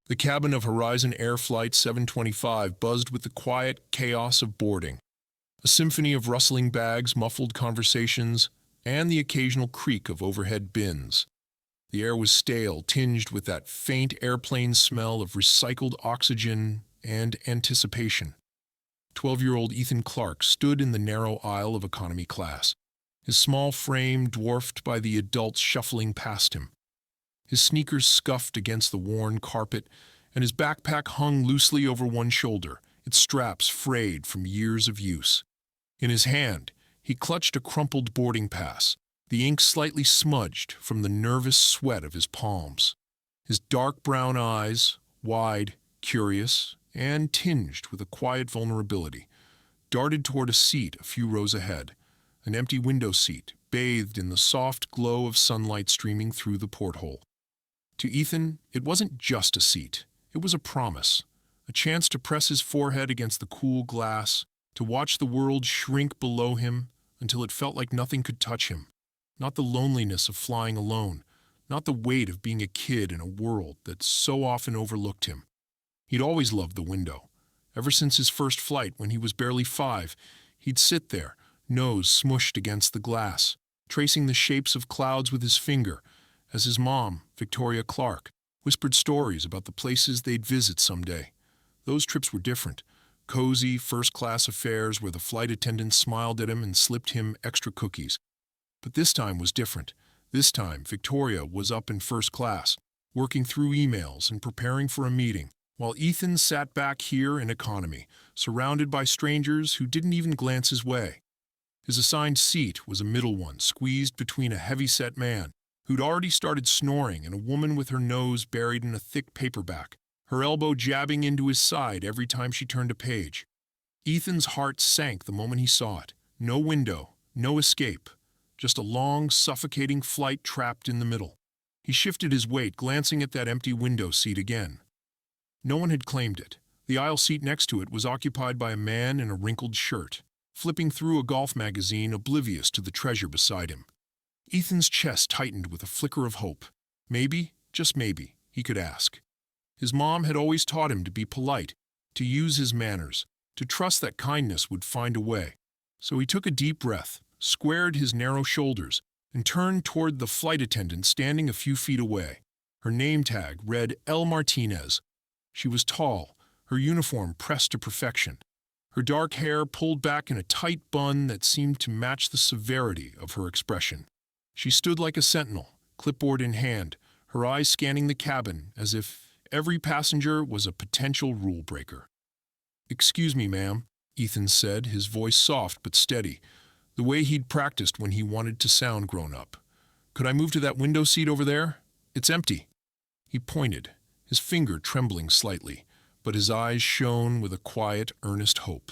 The cabin of Horizon Air Flight 725 buzzed with the quiet chaos of boarding. A symphony of rustling bags, muffled conversations, and the occasional creak of overhead bins. The air was stale, tinged with that faint airplane smell of recycled oxygen and anticipation. 12-year-old Ethan Clark stood in the narrow aisle of economy class, his small frame dwarfed by the adults shuffling past him. His sneakers scuffed against the worn carpet, and his backpack hung loosely over one shoulder, its straps frayed from years of use. In his hand, he clutched a crumpled boarding pass, the ink slightly smudged from the nervous sweat of his palms. His dark brown eyes, wide, curious, and tinged with a quiet vulnerability, darted toward a seat a few rows ahead, an empty window seat bathed in the soft glow of sunlight streaming through the porthole. To Ethan, it wasn't just a seat. It was a promise, a chance to press his forehead against the cool glass, to watch the world shrink below him until it felt like nothing could touch him. Not the loneliness of flying alone, not the weight of being a kid in a world that so often overlooked him. He'd always loved the window. Ever since his first flight, when he was barely 5, he'd sit there, nose smushed against the glass, tracing the shapes of clouds with his finger, as his mom, Victoria Clark, whispered stories about the places they'd visit someday. Those trips were different. Cozy, first-class affairs where the flight attendant smiled at him and slipped him extra cookies. But this time was different. This time, Victoria was up in first class, working through emails and preparing for a meeting, while Ethan sat back here in economy, surrounded by strangers who didn't even glance his way. His assigned seat was a middle one, squeezed between a heavy-set man who'd already started snoring and a woman with her nose buried in a thick paperback, her elbow jabbing into his side every time she turned a page. Ethan's heart sank the moment he saw it. No window, no escape, just a long, suffocating flight trapped in the middle. He shifted his weight, glancing at that empty window seat again. No one had claimed it. The aisle seat next to it was occupied by a man in a wrinkled shirt, flipping through a golf magazine, oblivious to the treasure beside him. Ethan's chest tightened with a flicker of hope. Maybe, just maybe, he could ask. His mom had always taught him to be polite, to use his manners, to trust that kindness would find a way. So he took a deep breath, squared his narrow shoulders, and turned toward the flight attendant standing a few feet away. Her name tag read L. Martinez. She was tall, her uniform pressed to perfection, her dark hair pulled back in a tight bun that seemed to match the severity of her expression. She stood like a sentinel, clipboard in hand, her eyes scanning the cabin as if every passenger was a potential rule breaker. "Excuse me, ma'am," Ethan said, his voice soft but steady, the way he'd practiced when he wanted to sound grown up. "Could I move to that window seat over there? It's empty." He pointed, his finger trembling slightly, but his eyes shone with a quiet, earnest hope.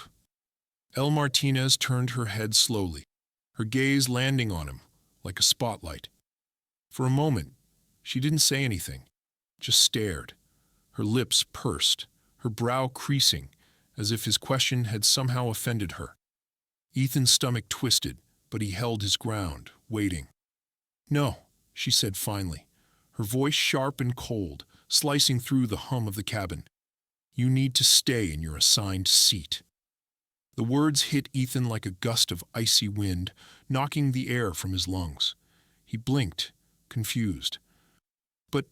El Martinez turned her head slowly, her gaze landing on him like a spotlight. For a moment, she didn't say anything, just stared, her lips pursed, her brow creasing, as if his question had somehow offended her. Ethan's stomach twisted, but he held his ground, waiting. "No," she said finally, her voice sharp and cold, slicing through the hum of the cabin. "You need to stay in your assigned seat." The words hit Ethan like a gust of icy wind, knocking the air from his lungs. He blinked, confused. "But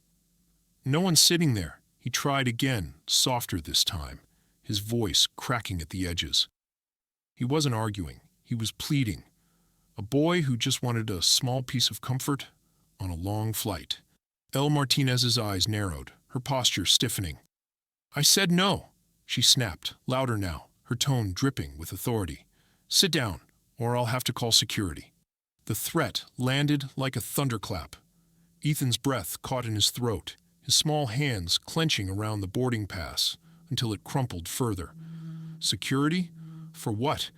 no one's sitting there." He tried again, softer this time, his voice cracking at the edges. He wasn't arguing, he was pleading. A boy who just wanted a small piece of comfort on a long flight. El Martinez's eyes narrowed, her posture stiffening. "I said no," she snapped, louder now, her tone dripping with authority. "Sit down, or I'll have to call security." The threat landed like a thunderclap. Ethan's breath caught in his throat, his small hands clenching around the boarding pass until it crumpled further. Security? For what?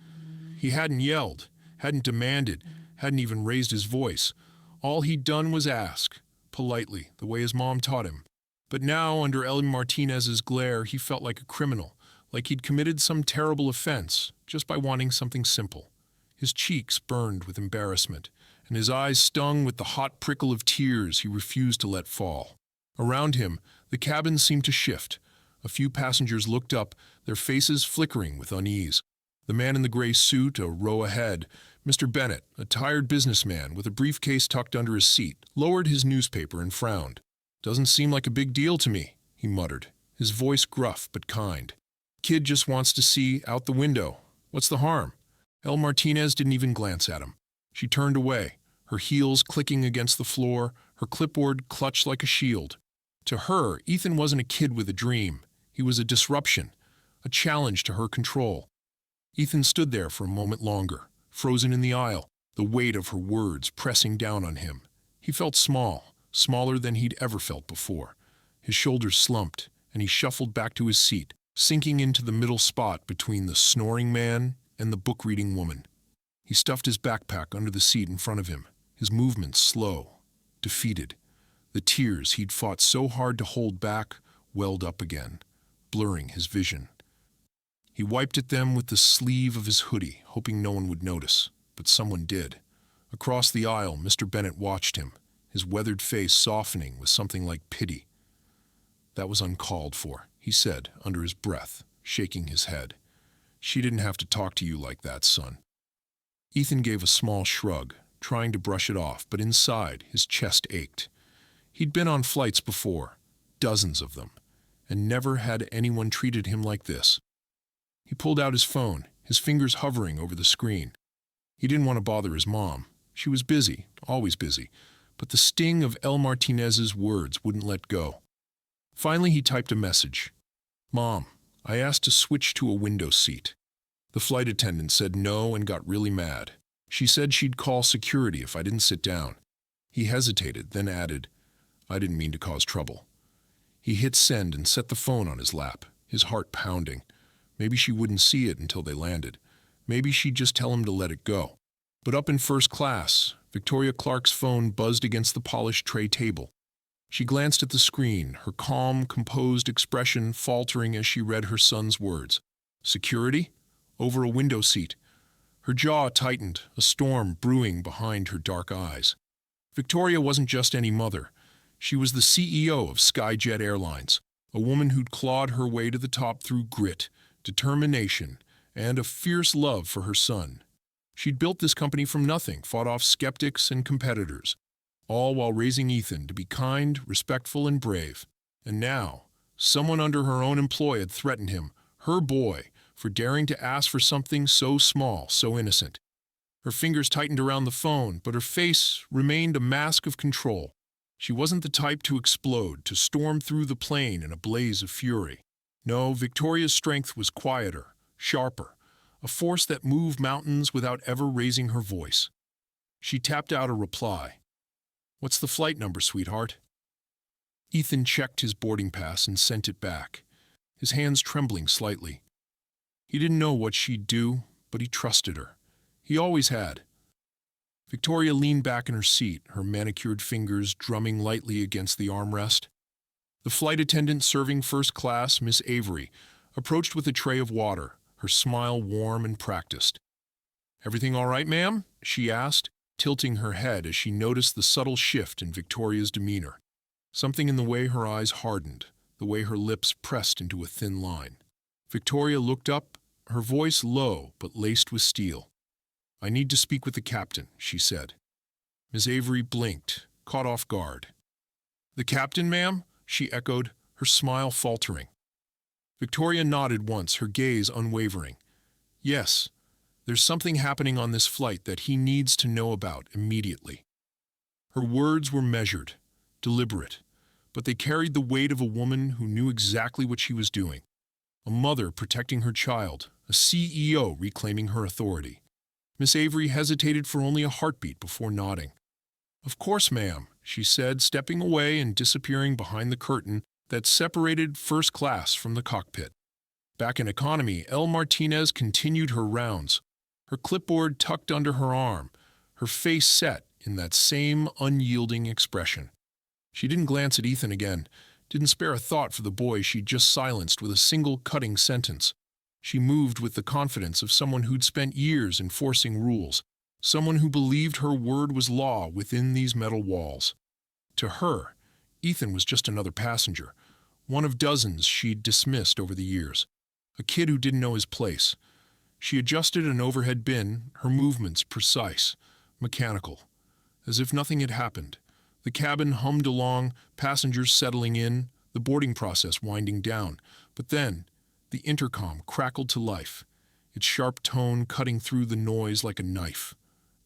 He hadn't yelled, hadn't demanded, hadn't even raised his voice. All he'd done was ask, politely, the way his mom taught him. But now, under El Martinez's glare, he felt like a criminal, like he'd committed some terrible offense just by wanting something simple. His cheeks burned with embarrassment, and his eyes stung with the hot prickle of tears he refused to let fall. Around him, The cabin seemed to shift. A few passengers looked up, their faces flickering with unease. The man in the gray suit, a row ahead, Mr. Bennett, a tired businessman with a briefcase tucked under his seat, lowered his newspaper and frowned. "Doesn't seem like a big deal to me," he muttered, his voice gruff but kind. "Kid just wants to see out the window. What's the harm?" El Martinez didn't even glance at him. She turned away, her heels clicking against the floor, her clipboard clutched like a shield. To her, Ethan wasn't a kid with a dream. He was a disruption, a challenge to her control. Ethan stood there for a moment longer, frozen in the aisle, the weight of her words pressing down on him. He felt small, smaller than he'd ever felt before. His shoulders slumped, and he shuffled back to his seat, sinking into the middle spot between the snoring man and the book-reading woman. He stuffed his backpack under the seat in front of him, his movements slow, defeated. The tears he'd fought so hard to hold back welled up again, blurring his vision. He wiped at them with the sleeve of his hoodie, hoping no one would notice, but someone did. Across the aisle, Mr. Bennett watched him, his weathered face softening with something like pity. "That was uncalled for," he said under his breath, shaking his head. "She didn't have to talk to you like that, son." Ethan gave a small shrug, trying to brush it off, but inside, his chest ached. He'd been on flights before, dozens of them, and never had anyone treated him like this. He pulled out his phone, his fingers hovering over the screen. He didn't want to bother his mom. She was busy, always busy, but the sting of El Martinez's words wouldn't let go. Finally, he typed a message. "Mom, I asked to switch to a window seat. The flight attendant said no and got really mad. She said she'd call security if I didn't sit down." He hesitated, then added, "I didn't mean to cause trouble." He hit send and set the phone on his lap, his heart pounding. Maybe she wouldn't see it until they landed. Maybe she'd just tell him to let it go. But up in first class, Victoria Clark's phone buzzed against the polished tray table. She glanced at the screen, her calm, composed expression faltering as she read her son's words. Security? Over a window seat. Her jaw tightened, a storm brewing behind her dark eyes. Victoria wasn't just any mother. She was the CEO of Skyjet Airlines, a woman who'd clawed her way to the top through grit, determination, and a fierce love for her son. She'd built this company from nothing, fought off skeptics and competitors, all while raising Ethan to be kind, respectful, and brave. And now, someone under her own employ had threatened him, her boy, for daring to ask for something so small, so innocent. Her fingers tightened around the phone, but her face remained a mask of control. She wasn't the type to explode, to storm through the plane in a blaze of fury. No, Victoria's strength was quieter, sharper, a force that moved mountains without ever raising her voice. She tapped out a reply. "What's the flight number, sweetheart?" Ethan checked his boarding pass and sent it back, his hands trembling slightly. He didn't know what she'd do, but he trusted her. He always had. Victoria leaned back in her seat, her manicured fingers drumming lightly against the armrest. The flight attendant serving first class, Miss Avery, approached with a tray of water, her smile warm and practiced. "Everything all right, ma'am?" she asked, tilting her head as she noticed the subtle shift in Victoria's demeanor. Something in the way her eyes hardened, the way her lips pressed into a thin line. Victoria looked up, her voice low but laced with steel. "I need to speak with the captain," she said. Miss Avery blinked, caught off guard. "The captain, ma'am?" she echoed, her smile faltering. Victoria nodded once, her gaze unwavering. "Yes, there's something happening on this flight that he needs to know about immediately." Her words were measured, deliberate, but they carried the weight of a woman who knew exactly what she was doing. A mother protecting her child, a CEO reclaiming her authority. Miss Avery hesitated for only a heartbeat before nodding. "Of course, ma'am," she said, stepping away and disappearing behind the curtain that separated first class from the cockpit. Back in economy, El Martinez continued her rounds, her clipboard tucked under her arm, her face set in that same unyielding expression. She didn't glance at Ethan again, didn't spare a thought for the boy she'd just silenced with a single cutting sentence. She moved with the confidence of someone who'd spent years enforcing rules, someone who believed her word was law within these metal walls. To her, Ethan was just another passenger, one of dozens she'd dismissed over the years. A kid who didn't know his place. She adjusted an overhead bin, her movements precise, mechanical, as if nothing had happened. The cabin hummed along, passengers settling in, the boarding process winding down. But then, the intercom crackled to life, its sharp tone cutting through the noise like a knife.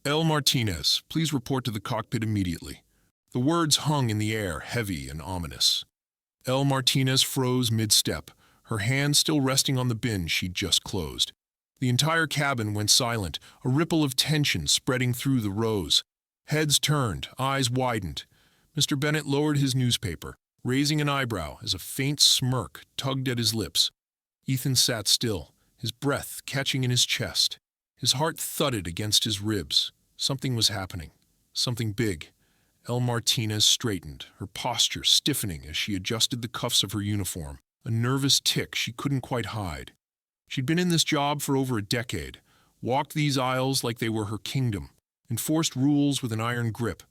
"El Martinez, please report to the cockpit immediately." The words hung in the air, heavy and ominous. El Martinez froze mid-step, her hand still resting on the bin she'd just closed. The entire cabin went silent, a ripple of tension spreading through the rows. Heads turned, eyes widened. Mr. Bennett lowered his newspaper, raising an eyebrow as a faint smirk tugged at his lips. Ethan sat still, his breath catching in his chest. His heart thudded against his ribs. Something was happening. Something big. El Martinez straightened, her posture stiffening as she adjusted the cuffs of her uniform, a nervous tic she couldn't quite hide. She'd been in this job for over a decade, walked these aisles like they were her kingdom, enforced rules with an iron grip.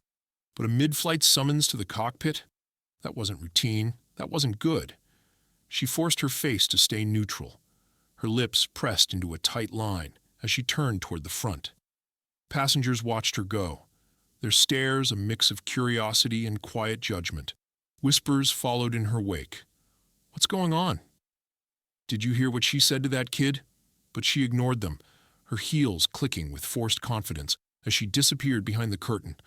But a mid-flight summons to the cockpit? That wasn't routine. That wasn't good. She forced her face to stay neutral, her lips pressed into a tight line as she turned toward the front. Passengers watched her go, their stares a mix of curiosity and quiet judgment. Whispers followed in her wake. "What's going on?" "Did you hear what she said to that kid?" But she ignored them, her heels clicking with forced confidence as she disappeared behind the curtain.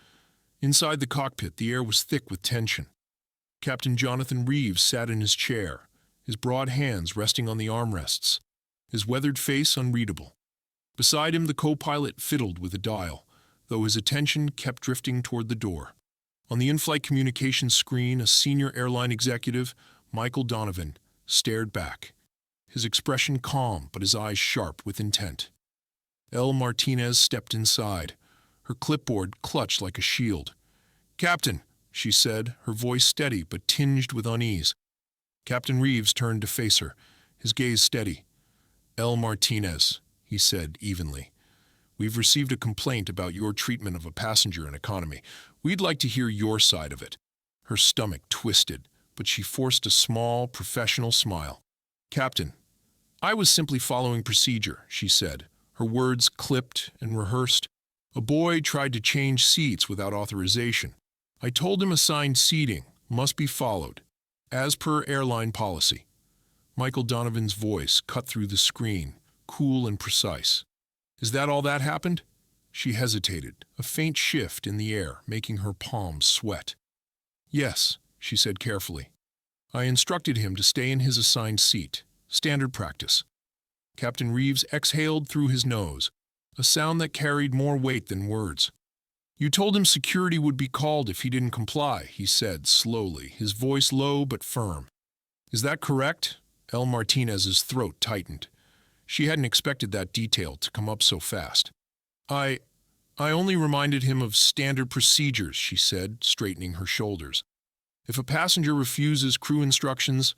Inside the cockpit, the air was thick with tension. Captain Jonathan Reeves sat in his chair, his broad hands resting on the armrests, his weathered face unreadable. Beside him, the co-pilot fiddled with a dial, though his attention kept drifting toward the door. On the in-flight communications screen, a senior airline executive, Michael Donovan, stared back, his expression calm but his eyes sharp with intent. El Martinez stepped inside, her clipboard clutched like a shield. "Captain," she said, her voice steady but tinged with unease. Captain Reeves turned to face her, his gaze steady. "El Martinez," he said evenly. "We've received a complaint about your treatment of a passenger in economy. We'd like to hear your side of it." Her stomach twisted, but she forced a small, professional smile. "Captain, I was simply following procedure," she said, her words clipped and rehearsed. "A boy tried to change seats without authorization. I told him assigned seating must be followed, as per airline policy." Michael Donovan's voice cut through the screen, cool and precise. "Is that all that happened?" She hesitated, a faint shift in the air making her palms sweat. "Yes," she said carefully. "I instructed him to stay in his assigned seat. Standard practice." Captain Reeves exhaled through his nose, a sound that carried more weight than words. "You told him security would be called if he didn't comply," he said slowly, his voice low but firm. "Is that correct?" El Martinez's throat tightened. She hadn't expected that detail to come up so fast. I only reminded him of standard procedures," she said, straightening her shoulders. "If a passenger refuses crew instructions—"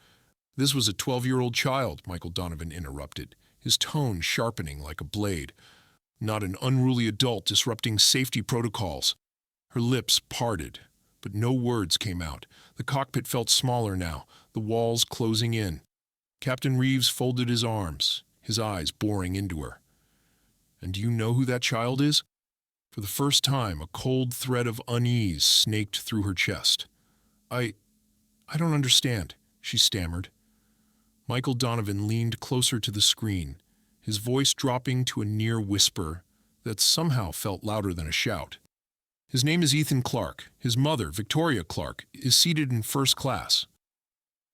"This was a 12-year-old child," Michael Donovan interrupted, his tone sharpening like a blade. "Not an unruly adult disrupting safety protocols." Her lips parted, but no words came out. The cockpit felt smaller now, the walls closing in. Captain Reeves folded his arms, his eyes boring into her. "And do you know who that child is?" For the first time, a cold thread of unease snaked through her chest. I don't understand," she stammered. Michael Donovan leaned closer to the screen, his voice dropping to a near whisper that somehow felt louder than a shout. "His name is Ethan Clark. His mother, Victoria Clark, is seated in first class."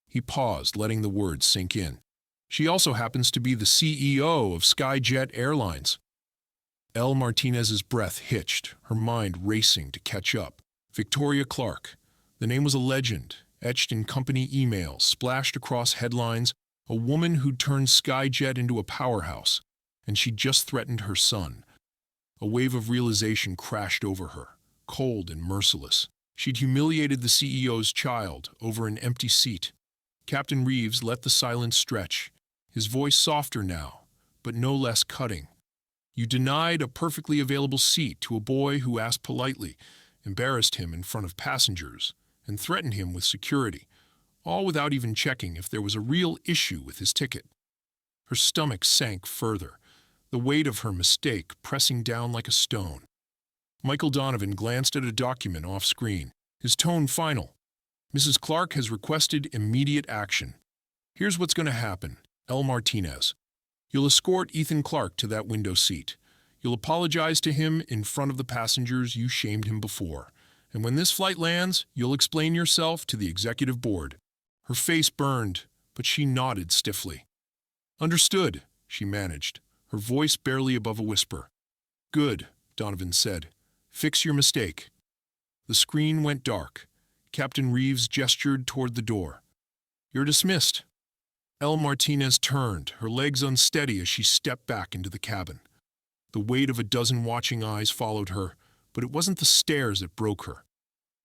He paused, letting the words sink in. "She also happens to be the CEO of Skyjet Airlines." El Martinez's breath hitched, her mind racing to catch up. Victoria Clark. The name was a legend, etched in company emails, splashed across headlines, a woman who'd turned Skyjet into a powerhouse, and she'd just threatened her son. A wave of realization crashed over her, cold and merciless. She'd humiliated the CEO's child over an empty seat. Captain Reeves let the silence stretch, his voice softer now, but no less cutting. "You denied a perfectly available seat to a boy who asked politely, embarrassed him in front of passengers, and threatened him with security, all without even checking if there was a real issue with his ticket. Her stomach sank further, the weight of her mistake pressing down like a stone. Michael Donovan glanced at a document off-screen, his tone final. Mrs. Clark has requested immediate action. Here's what's going to happen, L. Martinez. You'll escort Ethan Clark to that window seat. You'll apologize to him in front of the passengers you shamed him before. And when this flight lands, you'll explain yourself to the executive board. Her face burned, but she nodded stiffly. Understood, she managed, her voice barely above a whisper. Good, Donovan said. Fix your mistake. The screen went dark. Captain Reeves gestured toward the door. You're dismissed. L. Martinez turned, her legs unsteady as she stepped back into the cabin. The weight of a dozen watching eyes followed her, but it wasn't the stares that broke her.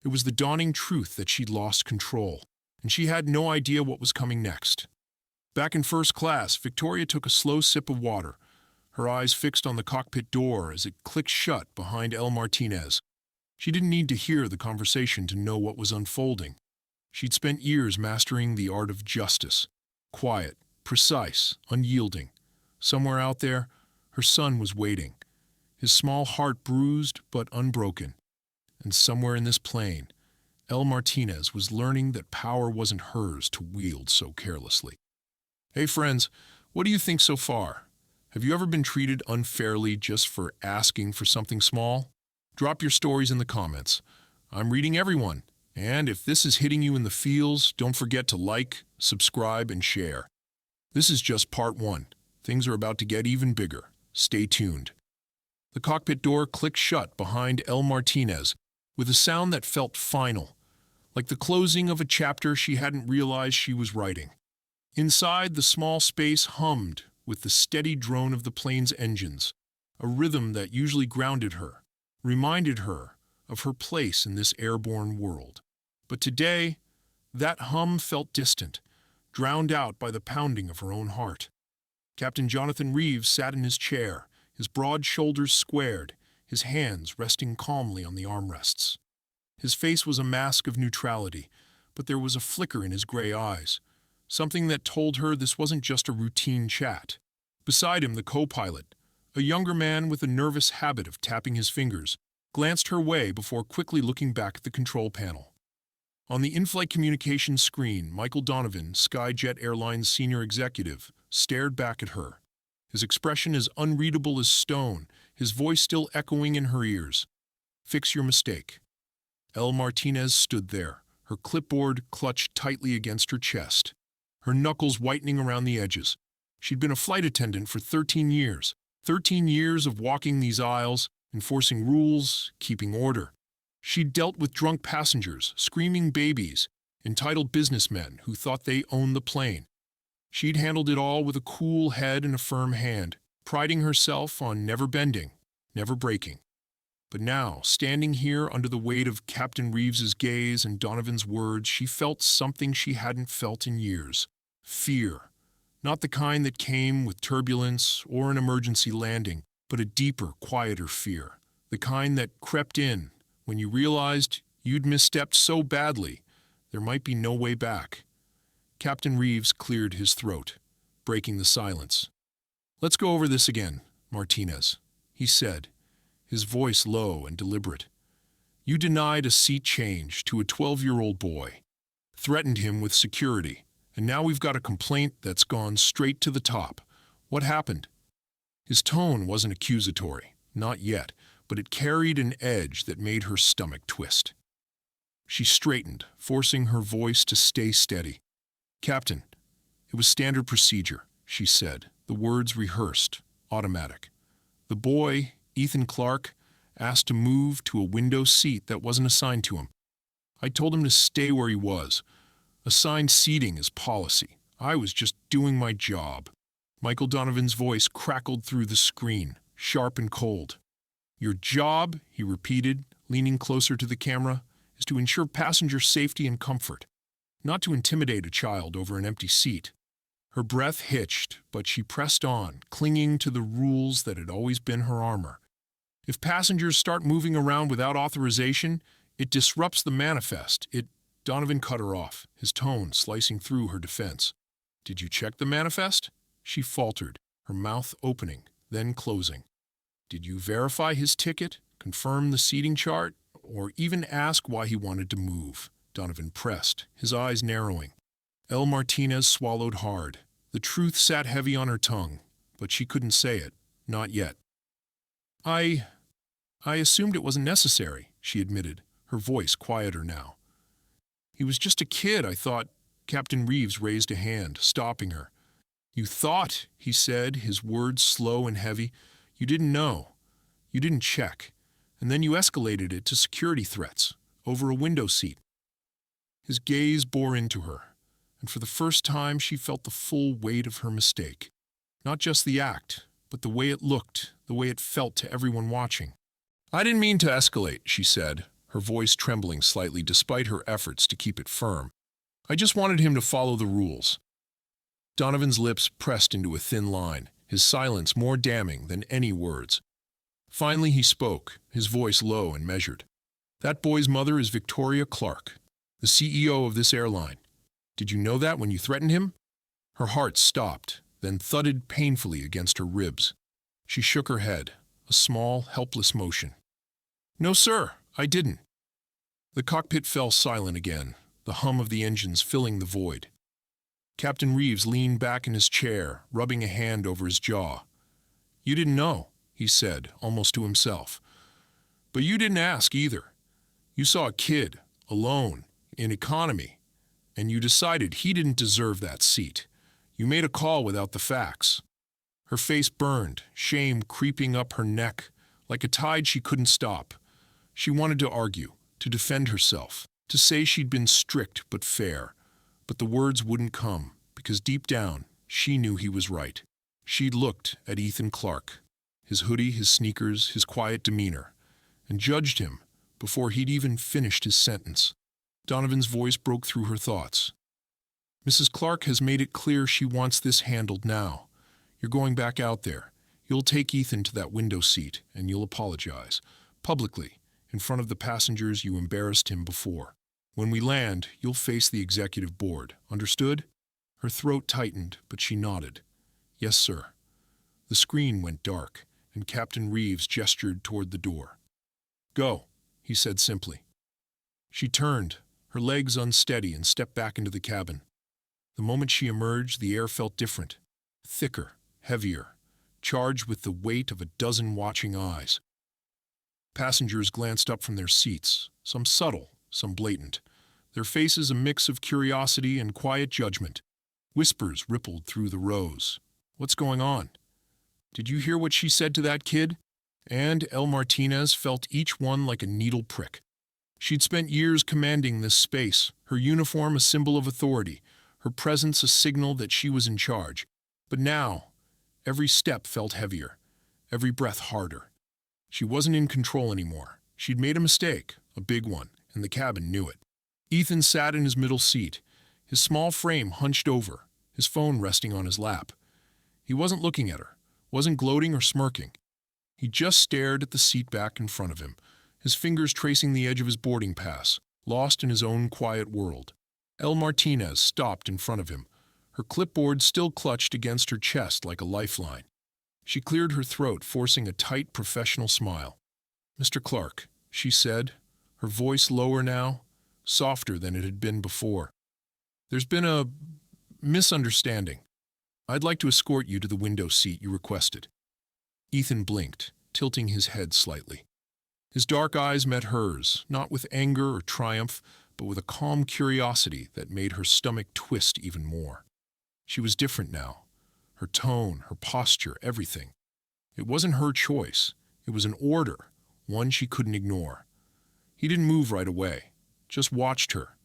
It was the dawning truth that she'd lost control, and she had no idea what was coming next. Back in first class, Victoria took a slow sip of water, her eyes fixed on the cockpit door as it clicked shut behind L. Martinez. She didn't need to hear the conversation to know what was unfolding. She'd spent years mastering the art of justice. Quiet, precise, unyielding. Somewhere out there, her son was waiting, his small heart bruised but unbroken. And somewhere in this plane, L. Martinez was learning that power wasn't hers to wield so carelessly. Hey friends, what do you think so far? Have you ever been treated unfairly just for asking for something small? Drop your stories in the comments. I'm reading everyone. And if this is hitting you in the feels, don't forget to like, subscribe, and share. This is just part 1. Things are about to get even bigger. Stay tuned. The cockpit door clicked shut behind L. Martinez with a sound that felt final, like the closing of a chapter she hadn't realized she was writing. Inside, the small space hummed with the steady drone of the plane's engines, a rhythm that usually grounded her, reminded her of her place in this airborne world. But today, that hum felt distant, drowned out by the pounding of her own heart. Captain Jonathan Reeves sat in his chair, his broad shoulders squared, his hands resting calmly on the armrests. His face was a mask of neutrality, but there was a flicker in his gray eyes, something that told her this wasn't just a routine chat. Beside him, the co-pilot, a younger man with a nervous habit of tapping his fingers, glanced her way before quickly looking back at the control panel. On the in-flight communications screen, Michael Donovan, Skyjet Airline's senior executive, stared back at her, his expression as unreadable as stone, his voice still echoing in her ears. Fix your mistake. L. Martinez stood there, her clipboard clutched tightly against her chest, her knuckles whitening around the edges. She'd been a flight attendant for 13 years, 13 years of walking these aisles, enforcing rules, keeping order. She'd dealt with drunk passengers, screaming babies, entitled businessmen who thought they owned the plane. She'd handled it all with a cool head and a firm hand, priding herself on never bending, never breaking. But now, standing here under the weight of Captain Reeves's gaze and Donovan's words, she felt something she hadn't felt in years. Fear. Not the kind that came with turbulence or an emergency landing, but a deeper, quieter fear. The kind that crept in when you realized you'd misstepped so badly there might be no way back. Captain Reeves cleared his throat, breaking the silence. Let's go over this again, Martinez, he said, his voice low and deliberate. You denied a seat change to a 12-year-old boy, threatened him with security, and now we've got a complaint that's gone straight to the top. What happened? His tone wasn't accusatory, not yet, but it carried an edge that made her stomach twist. She straightened, forcing her voice to stay steady. Captain, it was standard procedure, she said, the words rehearsed, automatic. The boy, Ethan Clark, asked to move to a window seat that wasn't assigned to him. I told him to stay where he was. Assigned seating is policy. I was just doing my job. Michael Donovan's voice crackled through the screen, sharp and cold. Your job, he repeated, leaning closer to the camera, is to ensure passenger safety and comfort, not to intimidate a child over an empty seat. Her breath hitched, but she pressed on, clinging to the rules that had always been her armor. If passengers start moving around without authorization, it disrupts the manifest. It Donovan cut her off, his tone slicing through her defense. "Did you check the manifest?" She faltered, her mouth opening, then closing. "Did you verify his ticket, confirm the seating chart, or even ask why he wanted to move?" Donovan pressed, his eyes narrowing. El Martinez swallowed hard. The truth sat heavy on her tongue, but she couldn't say it, not yet. I assumed it wasn't necessary," she admitted, her voice quieter now. "He was just a kid, I thought." Captain Reeves raised a hand, stopping her. "You thought," he said, his words slow and heavy. "You didn't know. You didn't check. And then you escalated it to security threats, over a window seat." His gaze bore into her, and for the first time she felt the full weight of her mistake. Not just the act, but the way it looked, the way it felt to everyone watching. "I didn't mean to escalate," she said, her voice trembling slightly despite her efforts to keep it firm. "I just wanted him to follow the rules." Donovan's lips pressed into a thin line, his silence more damning than any words. Finally he spoke, his voice low and measured. "That boy's mother is Victoria Clark, the CEO of this airline. Did you know that when you threatened him?" Her heart stopped, then thudded painfully against her ribs. She shook her head, a small, helpless motion. "No, sir, I didn't." The cockpit fell silent again, the hum of the engines filling the void. Captain Reeves leaned back in his chair, rubbing a hand over his jaw. "You didn't know," he said, almost to himself. "But you didn't ask either. You saw a kid, alone, in economy, and you decided he didn't deserve that seat. You made a call without the facts." Her face burned, shame creeping up her neck, like a tide she couldn't stop. She wanted to argue, to defend herself, to say she'd been strict but fair. But the words wouldn't come, because deep down, she knew he was right. She'd looked at Ethan Clark, his hoodie, his sneakers, his quiet demeanor, and judged him before he'd even finished his sentence. Donovan's voice broke through her thoughts. "Mrs. Clark has made it clear she wants this handled now. You're going back out there. You'll take Ethan to that window seat, and you'll apologize. Publicly, in front of the passengers you embarrassed him before. When we land, you'll face the executive board. Understood?" Her throat tightened, but she nodded. "Yes, sir." The screen went dark, and Captain Reeves gestured toward the door. "Go," he said simply. She turned, her legs unsteady, and stepped back into the cabin. The moment she emerged, the air felt different. Thicker, heavier, charged with the weight of a dozen watching eyes. Passengers glanced up from their seats, some subtle, some blatant, their faces a mix of curiosity and quiet judgment. Whispers rippled through the rows. "What's going on? Did you hear what she said to that kid?" And El Martinez felt each one like a needle prick. She'd spent years commanding this space, her uniform a symbol of authority, her presence a signal that she was in charge. But now, every step felt heavier, every breath harder. She wasn't in control anymore. She'd made a mistake, a big one, and the cabin knew it. Ethan sat in his middle seat, his small frame hunched over, his phone resting on his lap. He wasn't looking at her, wasn't gloating or smirking. He just stared at the seat back in front of him, his fingers tracing the edge of his boarding pass, lost in his own quiet world. El Martinez stopped in front of him, her clipboard still clutched against her chest like a lifeline. She cleared her throat, forcing a tight, professional smile. "Mr. Clark," she said, her voice lower now, softer than it had been before. "There's been a misunderstanding. I'd like to escort you to the window seat you requested." Ethan blinked, tilting his head slightly. His dark eyes met hers, not with anger or triumph, but with a calm curiosity that made her stomach twist even more. She was different now. Her tone, her posture, everything. It wasn't her choice. It was an order, one she couldn't ignore. He didn't move right away, just watched her,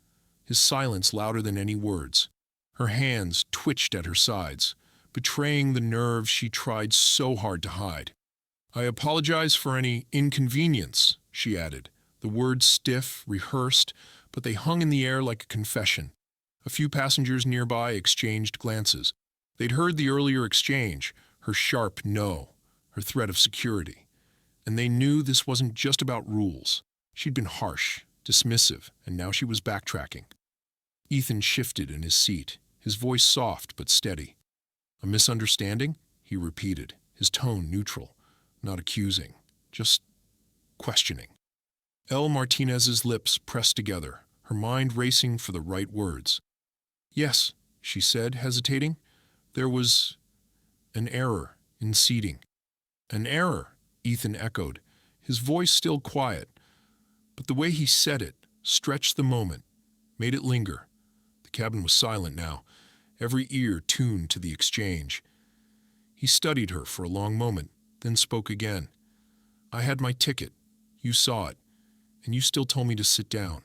his silence louder than any words. Her hands twitched at her sides, betraying the nerves she tried so hard to hide. "I apologize for any inconvenience," she added, the words stiff, rehearsed, but they hung in the air like a confession. A few passengers nearby exchanged glances. They'd heard the earlier exchange, her sharp no, her threat of security. And they knew this wasn't just about rules. She'd been harsh, dismissive, and now she was backtracking. Ethan shifted in his seat, his voice soft but steady. "A misunderstanding?" he repeated, his tone neutral, not accusing, just questioning. Elle Martinez's lips pressed together, her mind racing for the right words. "Yes," she said, hesitating. "There was an error in seating." "An error," Ethan echoed, his voice still quiet, but the way he said it stretched the moment, made it linger. The cabin was silent now, every ear tuned to the exchange. He studied her for a long moment, then spoke again. "I had my ticket. You saw it, and you still told me to sit down."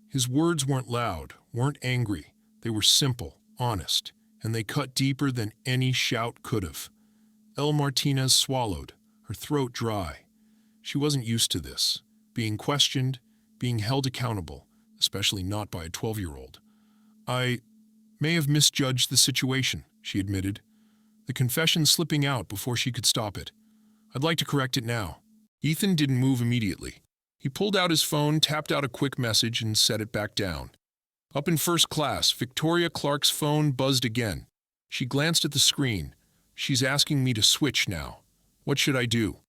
His words weren't loud, weren't angry. They were simple, honest, and they cut deeper than any shout could have. Elle Martinez swallowed, her throat dry. She wasn't used to this, being questioned, being held accountable, especially not by a 12-year-old. "I may have misjudged the situation," she admitted, the confession slipping out before she could stop it. "I'd like to correct it now." Ethan didn't move immediately. He pulled out his phone, tapped out a quick message, and set it back down. Up in first class, Victoria Clark's phone buzzed again. She glanced at the screen. "She's asking me to switch now. What should I do?"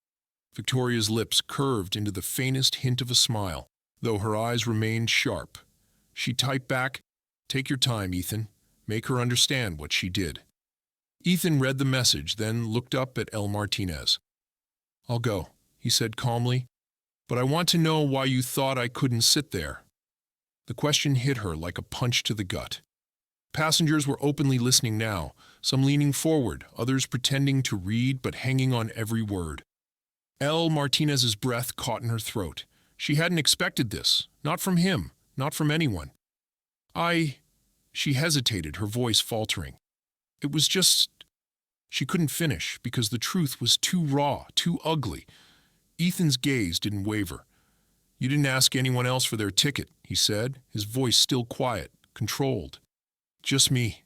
Victoria's lips curved into the faintest hint of a smile, though her eyes remained sharp. She typed back, "Take your time, Ethan. Make her understand what she did." Ethan read the message, then looked up at Elle Martinez. "I'll go," he said calmly, "but I want to know why you thought I couldn't sit there." The question hit her like a punch to the gut. Passengers were openly listening now, some leaning forward, others pretending to read but hanging on every word. Elle Martinez's breath caught in her throat. She hadn't expected this, not from him, not from anyone. She hesitated, her voice faltering. It was just... She couldn't finish because the truth was too raw, too ugly. Ethan's gaze didn't waver. "You didn't ask anyone else for their ticket," he said, his voice still quiet, controlled. "Just me."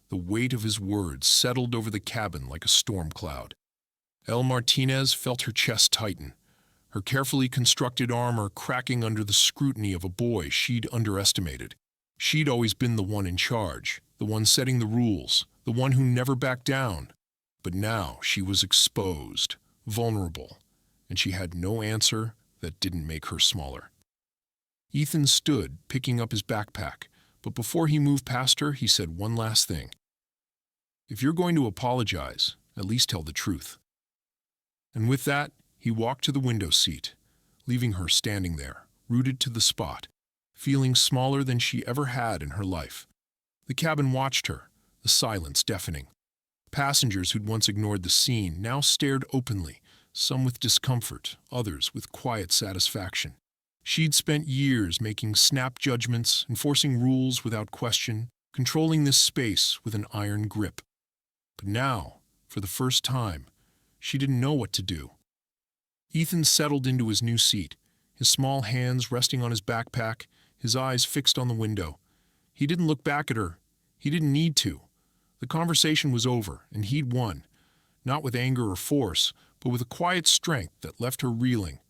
The weight of his words settled over the cabin like a storm cloud. Elle Martinez felt her chest tighten, her carefully constructed armor cracking under the scrutiny of a boy she'd underestimated. She'd always been the one in charge, the one setting the rules, the one who never backed down. But now she was exposed, vulnerable, and she had no answer that didn't make her smaller. Ethan stood, picking up his backpack, but before he moved past her, he said one last thing. "If you're going to apologize, at least tell the truth." And with that, he walked to the window seat, leaving her standing there, rooted to the spot, feeling smaller than she ever had in her life. The cabin watched her, the silence deafening. Passengers who'd once ignored the scene now stared openly, some with discomfort, others with quiet satisfaction. She'd spent years making snap judgments, enforcing rules without question, controlling this space with an iron grip. But now, for the first time, she didn't know what to do. Ethan settled into his new seat, his small hands resting on his backpack, his eyes fixed on the window. He didn't look back at her. He didn't need to. The conversation was over, and he'd won, not with anger or force, but with a quiet strength that left her reeling.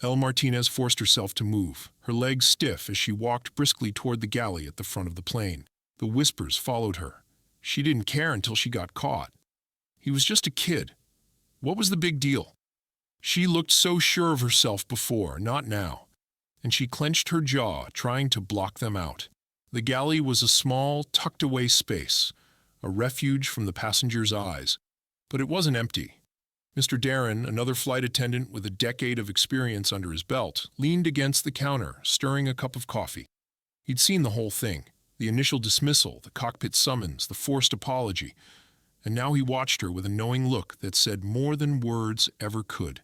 Elle Martinez forced herself to move, her legs stiff as she walked briskly toward the galley at the front of the plane. The whispers followed her. She didn't care until she got caught. He was just a kid. What was the big deal? She looked so sure of herself before, not now, and she clenched her jaw, trying to block them out. The galley was a small, tucked-away space, a refuge from the passengers' eyes. But it wasn't empty. Mr. Darren, another flight attendant with a decade of experience under his belt, leaned against the counter, stirring a cup of coffee. He'd seen the whole thing, the initial dismissal, the cockpit summons, the forced apology, and now he watched her with a knowing look that said more than words ever could.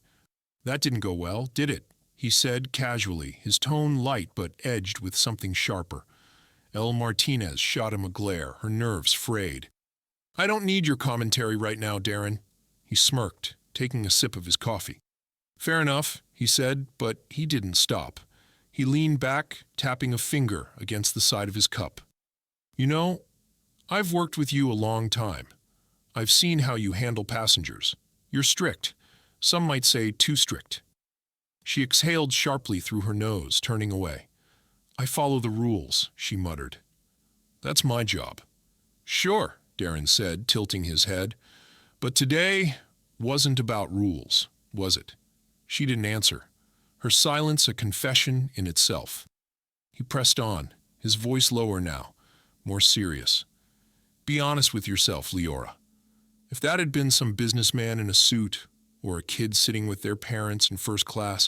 "That didn't go well, did it?" he said casually, his tone light but edged with something sharper. Elle Martinez shot him a glare, her nerves frayed. "I don't need your commentary right now, Darren." He smirked, taking a sip of his coffee. "Fair enough," he said, but he didn't stop. He leaned back, tapping a finger against the side of his cup. "You know, I've worked with you a long time. I've seen how you handle passengers. You're strict. Some might say too strict." She exhaled sharply through her nose, turning away. I follow the rules, she muttered. That's my job. Sure, Darren said, tilting his head. But today wasn't about rules, was it? She didn't answer, her silence a confession in itself. He pressed on, his voice lower now, more serious. Be honest with yourself, Leora. If that had been some businessman in a suit, or a kid sitting with their parents in first class,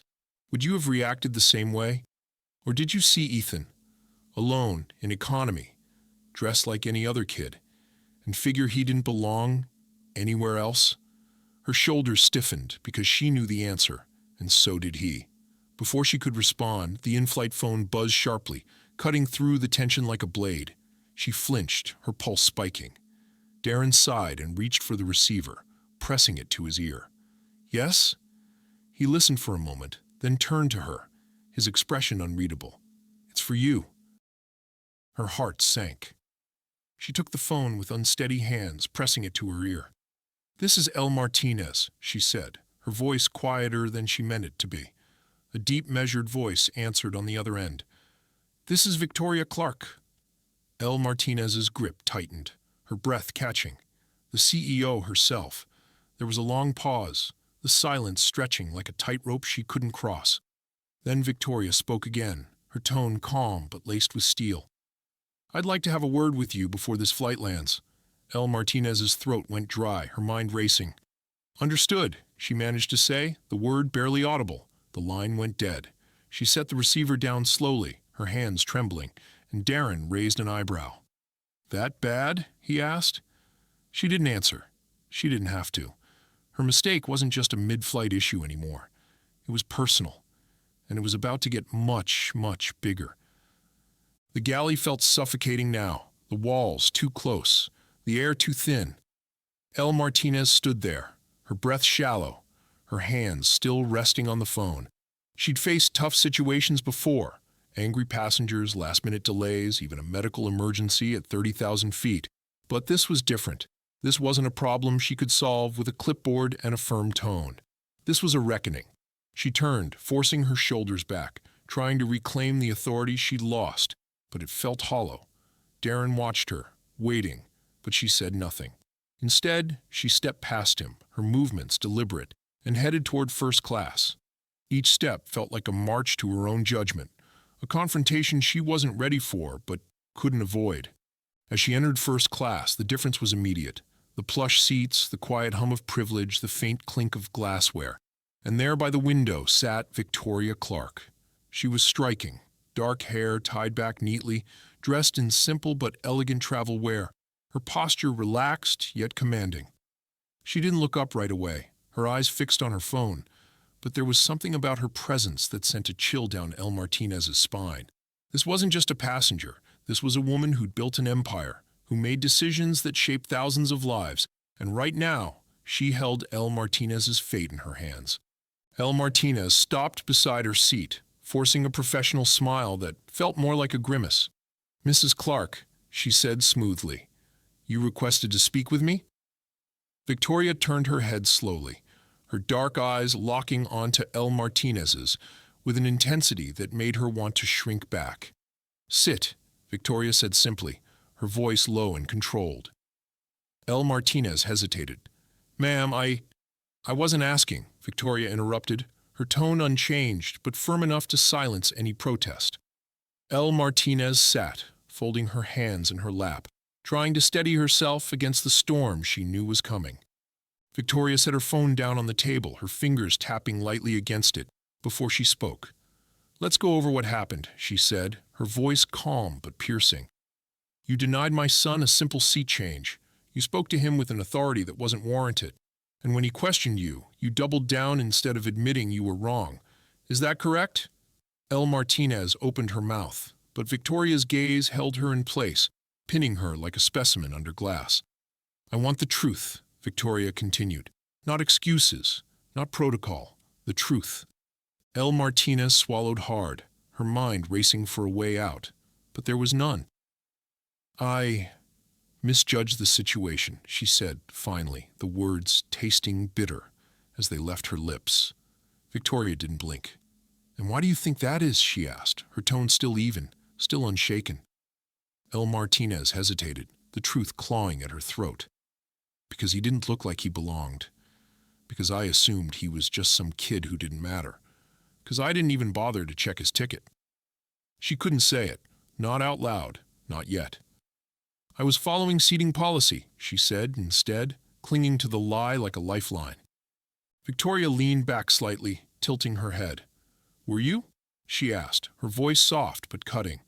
would you have reacted the same way? Or did you see Ethan, alone, in economy, dressed like any other kid, and figure he didn't belong anywhere else? Her shoulders stiffened because she knew the answer, and so did he. Before she could respond, the in-flight phone buzzed sharply, cutting through the tension like a blade. She flinched, her pulse spiking. Darren sighed and reached for the receiver, pressing it to his ear. Yes? He listened for a moment, then turned to her, his expression unreadable. It's for you. Her heart sank. She took the phone with unsteady hands, pressing it to her ear. This is El Martinez, she said, her voice quieter than she meant it to be. A deep, measured voice answered on the other end. This is Victoria Clark. El Martinez's grip tightened, her breath catching. The CEO herself. There was a long pause, the silence stretching like a tightrope she couldn't cross. Then Victoria spoke again, her tone calm but laced with steel. I'd like to have a word with you before this flight lands. El Martinez's throat went dry, her mind racing. Understood, she managed to say, the word barely audible. The line went dead. She set the receiver down slowly, her hands trembling, and Darren raised an eyebrow. That bad? He asked. She didn't answer. She didn't have to. Her mistake wasn't just a mid-flight issue anymore. It was personal, and it was about to get much, much bigger. The galley felt suffocating now, the walls too close, the air too thin. El Martinez stood there, her breath shallow, her hands still resting on the phone. She'd faced tough situations before, angry passengers, last-minute delays, even a medical emergency at 30,000 feet. But this was different. This wasn't a problem she could solve with a clipboard and a firm tone. This was a reckoning. She turned, forcing her shoulders back, trying to reclaim the authority she'd lost, but it felt hollow. Darren watched her, waiting, but she said nothing. Instead, she stepped past him, her movements deliberate, and headed toward first class. Each step felt like a march to her own judgment, a confrontation she wasn't ready for but couldn't avoid. As she entered first class, the difference was immediate. The plush seats, the quiet hum of privilege, the faint clink of glassware. And there by the window sat Victoria Clark. She was striking, dark hair tied back neatly, dressed in simple but elegant travel wear, her posture relaxed yet commanding. She didn't look up right away, her eyes fixed on her phone, but there was something about her presence that sent a chill down El Martinez's spine. This wasn't just a passenger. This was a woman who'd built an empire, who made decisions that shaped thousands of lives, and right now, she held El Martinez's fate in her hands. El Martinez stopped beside her seat, forcing a professional smile that felt more like a grimace. Mrs. Clark, she said smoothly, you requested to speak with me? Victoria turned her head slowly, her dark eyes locking onto El Martinez's with an intensity that made her want to shrink back. Sit, Victoria said simply, her voice low and controlled. El Martinez hesitated. Ma'am, I wasn't asking, Victoria interrupted, her tone unchanged but firm enough to silence any protest. El Martinez sat, folding her hands in her lap, trying to steady herself against the storm she knew was coming. Victoria set her phone down on the table, her fingers tapping lightly against it, before she spoke. Let's go over what happened, she said, her voice calm but piercing. You denied my son a simple seat change. You spoke to him with an authority that wasn't warranted. And when he questioned you, you doubled down instead of admitting you were wrong. Is that correct? El Martinez opened her mouth, but Victoria's gaze held her in place, pinning her like a specimen under glass. I want the truth, Victoria continued. Not excuses, not protocol, the truth. El Martinez swallowed hard, her mind racing for a way out, but there was none. I misjudged the situation, she said finally, the words tasting bitter as they left her lips. Victoria didn't blink. And why do you think that is, she asked, her tone still even. still unshaken. El Martinez hesitated, the truth clawing at her throat. Because he didn't look like he belonged. Because I assumed he was just some kid who didn't matter. Because I didn't even bother to check his ticket. She couldn't say it, not out loud, not yet. I was following seating policy, she said instead, clinging to the lie like a lifeline. Victoria leaned back slightly, tilting her head. Were you? She asked, her voice soft but cutting.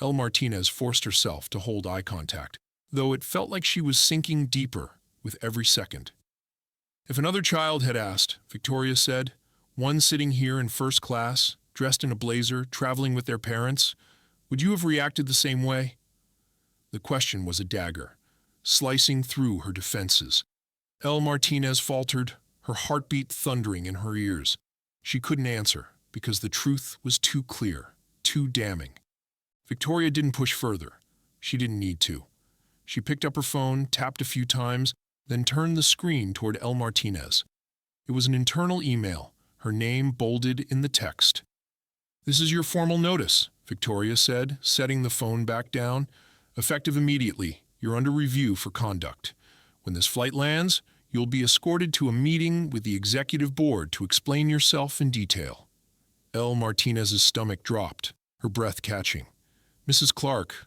El Martinez forced herself to hold eye contact, though it felt like she was sinking deeper with every second. If another child had asked, Victoria said, one sitting here in first class, dressed in a blazer, traveling with their parents, would you have reacted the same way? The question was a dagger, slicing through her defenses. El Martinez faltered, her heartbeat thundering in her ears. She couldn't answer, because the truth was too clear, too damning. Victoria didn't push further. She didn't need to. She picked up her phone, tapped a few times, then turned the screen toward El Martinez. It was an internal email, her name bolded in the text. This is your formal notice, Victoria said, setting the phone back down. Effective immediately. You're under review for conduct. When this flight lands, you'll be escorted to a meeting with the executive board to explain yourself in detail. El Martinez's stomach dropped, her breath catching. Mrs. Clark,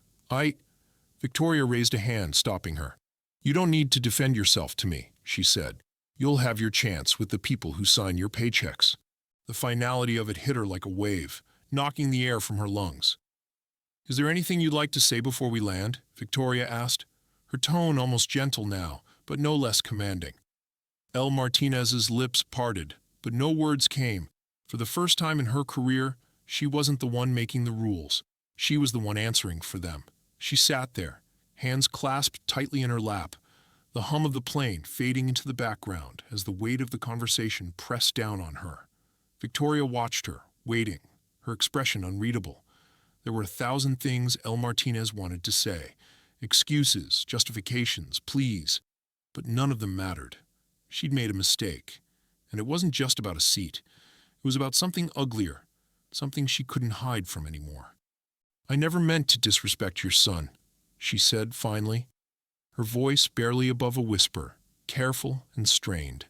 Victoria raised a hand, stopping her. You don't need to defend yourself to me, she said. You'll have your chance with the people who sign your paychecks. The finality of it hit her like a wave, knocking the air from her lungs. Is there anything you'd like to say before we land? Victoria asked, her tone almost gentle now, but no less commanding. El Martinez's lips parted, but no words came. For the first time in her career, she wasn't the one making the rules. She was the one answering for them. She sat there, hands clasped tightly in her lap, the hum of the plane fading into the background as the weight of the conversation pressed down on her. Victoria watched her, waiting, her expression unreadable. There were 1,000 things El Martinez wanted to say. Excuses, justifications, pleas. But none of them mattered. She'd made a mistake. And it wasn't just about a seat. It was about something uglier, something she couldn't hide from anymore. I never meant to disrespect your son, she said finally, her voice barely above a whisper, careful and strained.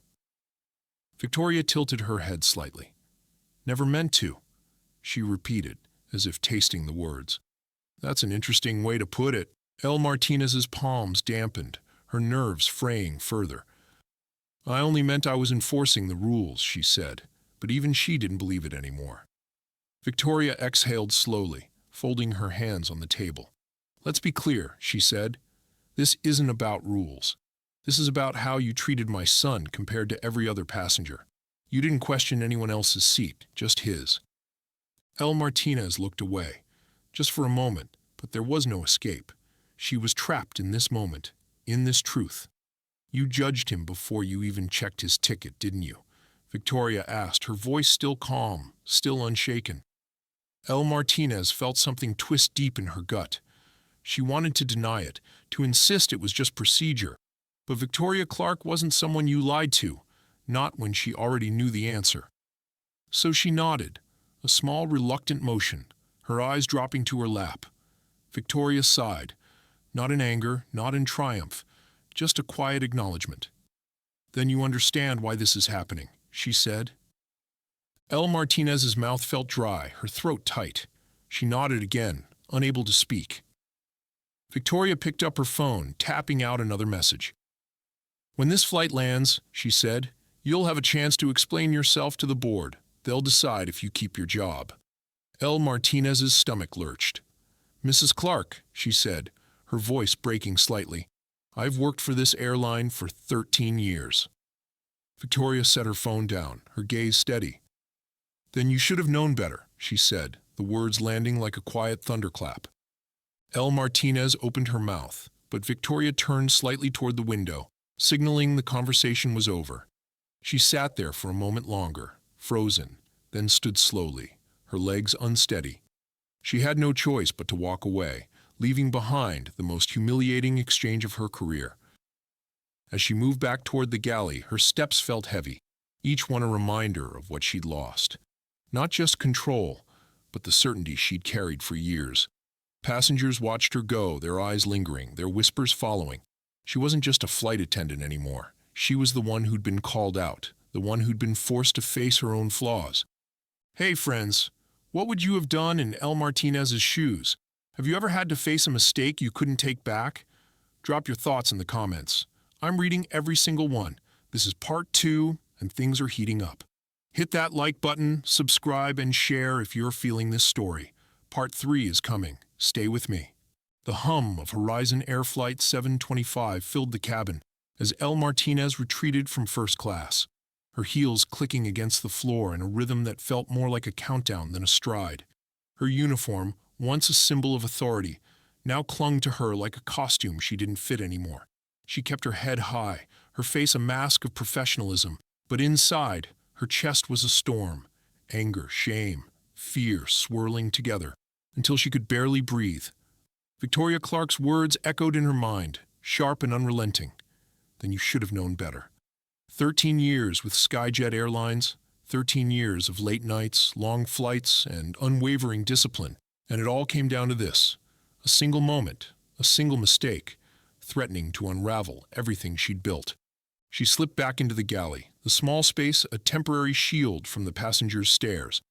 Victoria tilted her head slightly. Never meant to, she repeated, as if tasting the words. That's an interesting way to put it. El Martinez's palms dampened, her nerves fraying further. I only meant I was enforcing the rules, she said, but even she didn't believe it anymore. Victoria exhaled slowly, folding her hands on the table. Let's be clear, she said. This isn't about rules. This is about how you treated my son compared to every other passenger. You didn't question anyone else's seat, just his. El Martinez looked away, just for a moment, but there was no escape. She was trapped in this moment, in this truth. You judged him before you even checked his ticket, didn't you? Victoria asked, her voice still calm, still unshaken. El Martinez felt something twist deep in her gut. She wanted to deny it, to insist it was just procedure. But Victoria Clark wasn't someone you lied to, not when she already knew the answer. So she nodded, a small reluctant motion, her eyes dropping to her lap. Victoria sighed, not in anger, not in triumph, just a quiet acknowledgement. Then you understand why this is happening, she said. El Martinez's mouth felt dry, her throat tight. She nodded again, unable to speak. Victoria picked up her phone, tapping out another message. When this flight lands, she said, you'll have a chance to explain yourself to the board. They'll decide if you keep your job. El Martinez's stomach lurched. Mrs. Clark, she said, her voice breaking slightly, I've worked for this airline for 13 years. Victoria set her phone down, her gaze steady. Then you should have known better, she said, the words landing like a quiet thunderclap. El Martinez opened her mouth, but Victoria turned slightly toward the window, signaling the conversation was over. She sat there for a moment longer, frozen, then stood slowly, her legs unsteady. She had no choice but to walk away, leaving behind the most humiliating exchange of her career. As she moved back toward the galley, her steps felt heavy, each one a reminder of what she'd lost. Not just control, but the certainty she'd carried for years. Passengers watched her go, their eyes lingering, their whispers following. She wasn't just a flight attendant anymore. She was the one who'd been called out, the one who'd been forced to face her own flaws. Hey, friends, what would you have done in El Martinez's shoes? Have you ever had to face a mistake you couldn't take back? Drop your thoughts in the comments. I'm reading every single one. This is part 2, and things are heating up. Hit that like button, subscribe, and share if you're feeling this story. Part 3 is coming. Stay with me. The hum of Horizon Air Flight 725 filled the cabin as El Martinez retreated from first class, her heels clicking against the floor in a rhythm that felt more like a countdown than a stride. Her uniform, once a symbol of authority, now clung to her like a costume she didn't fit anymore. She kept her head high, her face a mask of professionalism, but inside, her chest was a storm, anger, shame, fear swirling together, until she could barely breathe. Victoria Clark's words echoed in her mind, sharp and unrelenting. Then you should have known better. 13 years with Skyjet Airlines, 13 years of late nights, long flights, and unwavering discipline, and it all came down to this. A single moment, a single mistake, threatening to unravel everything she'd built. She slipped back into the galley, the small space a temporary shield from the passengers' stares.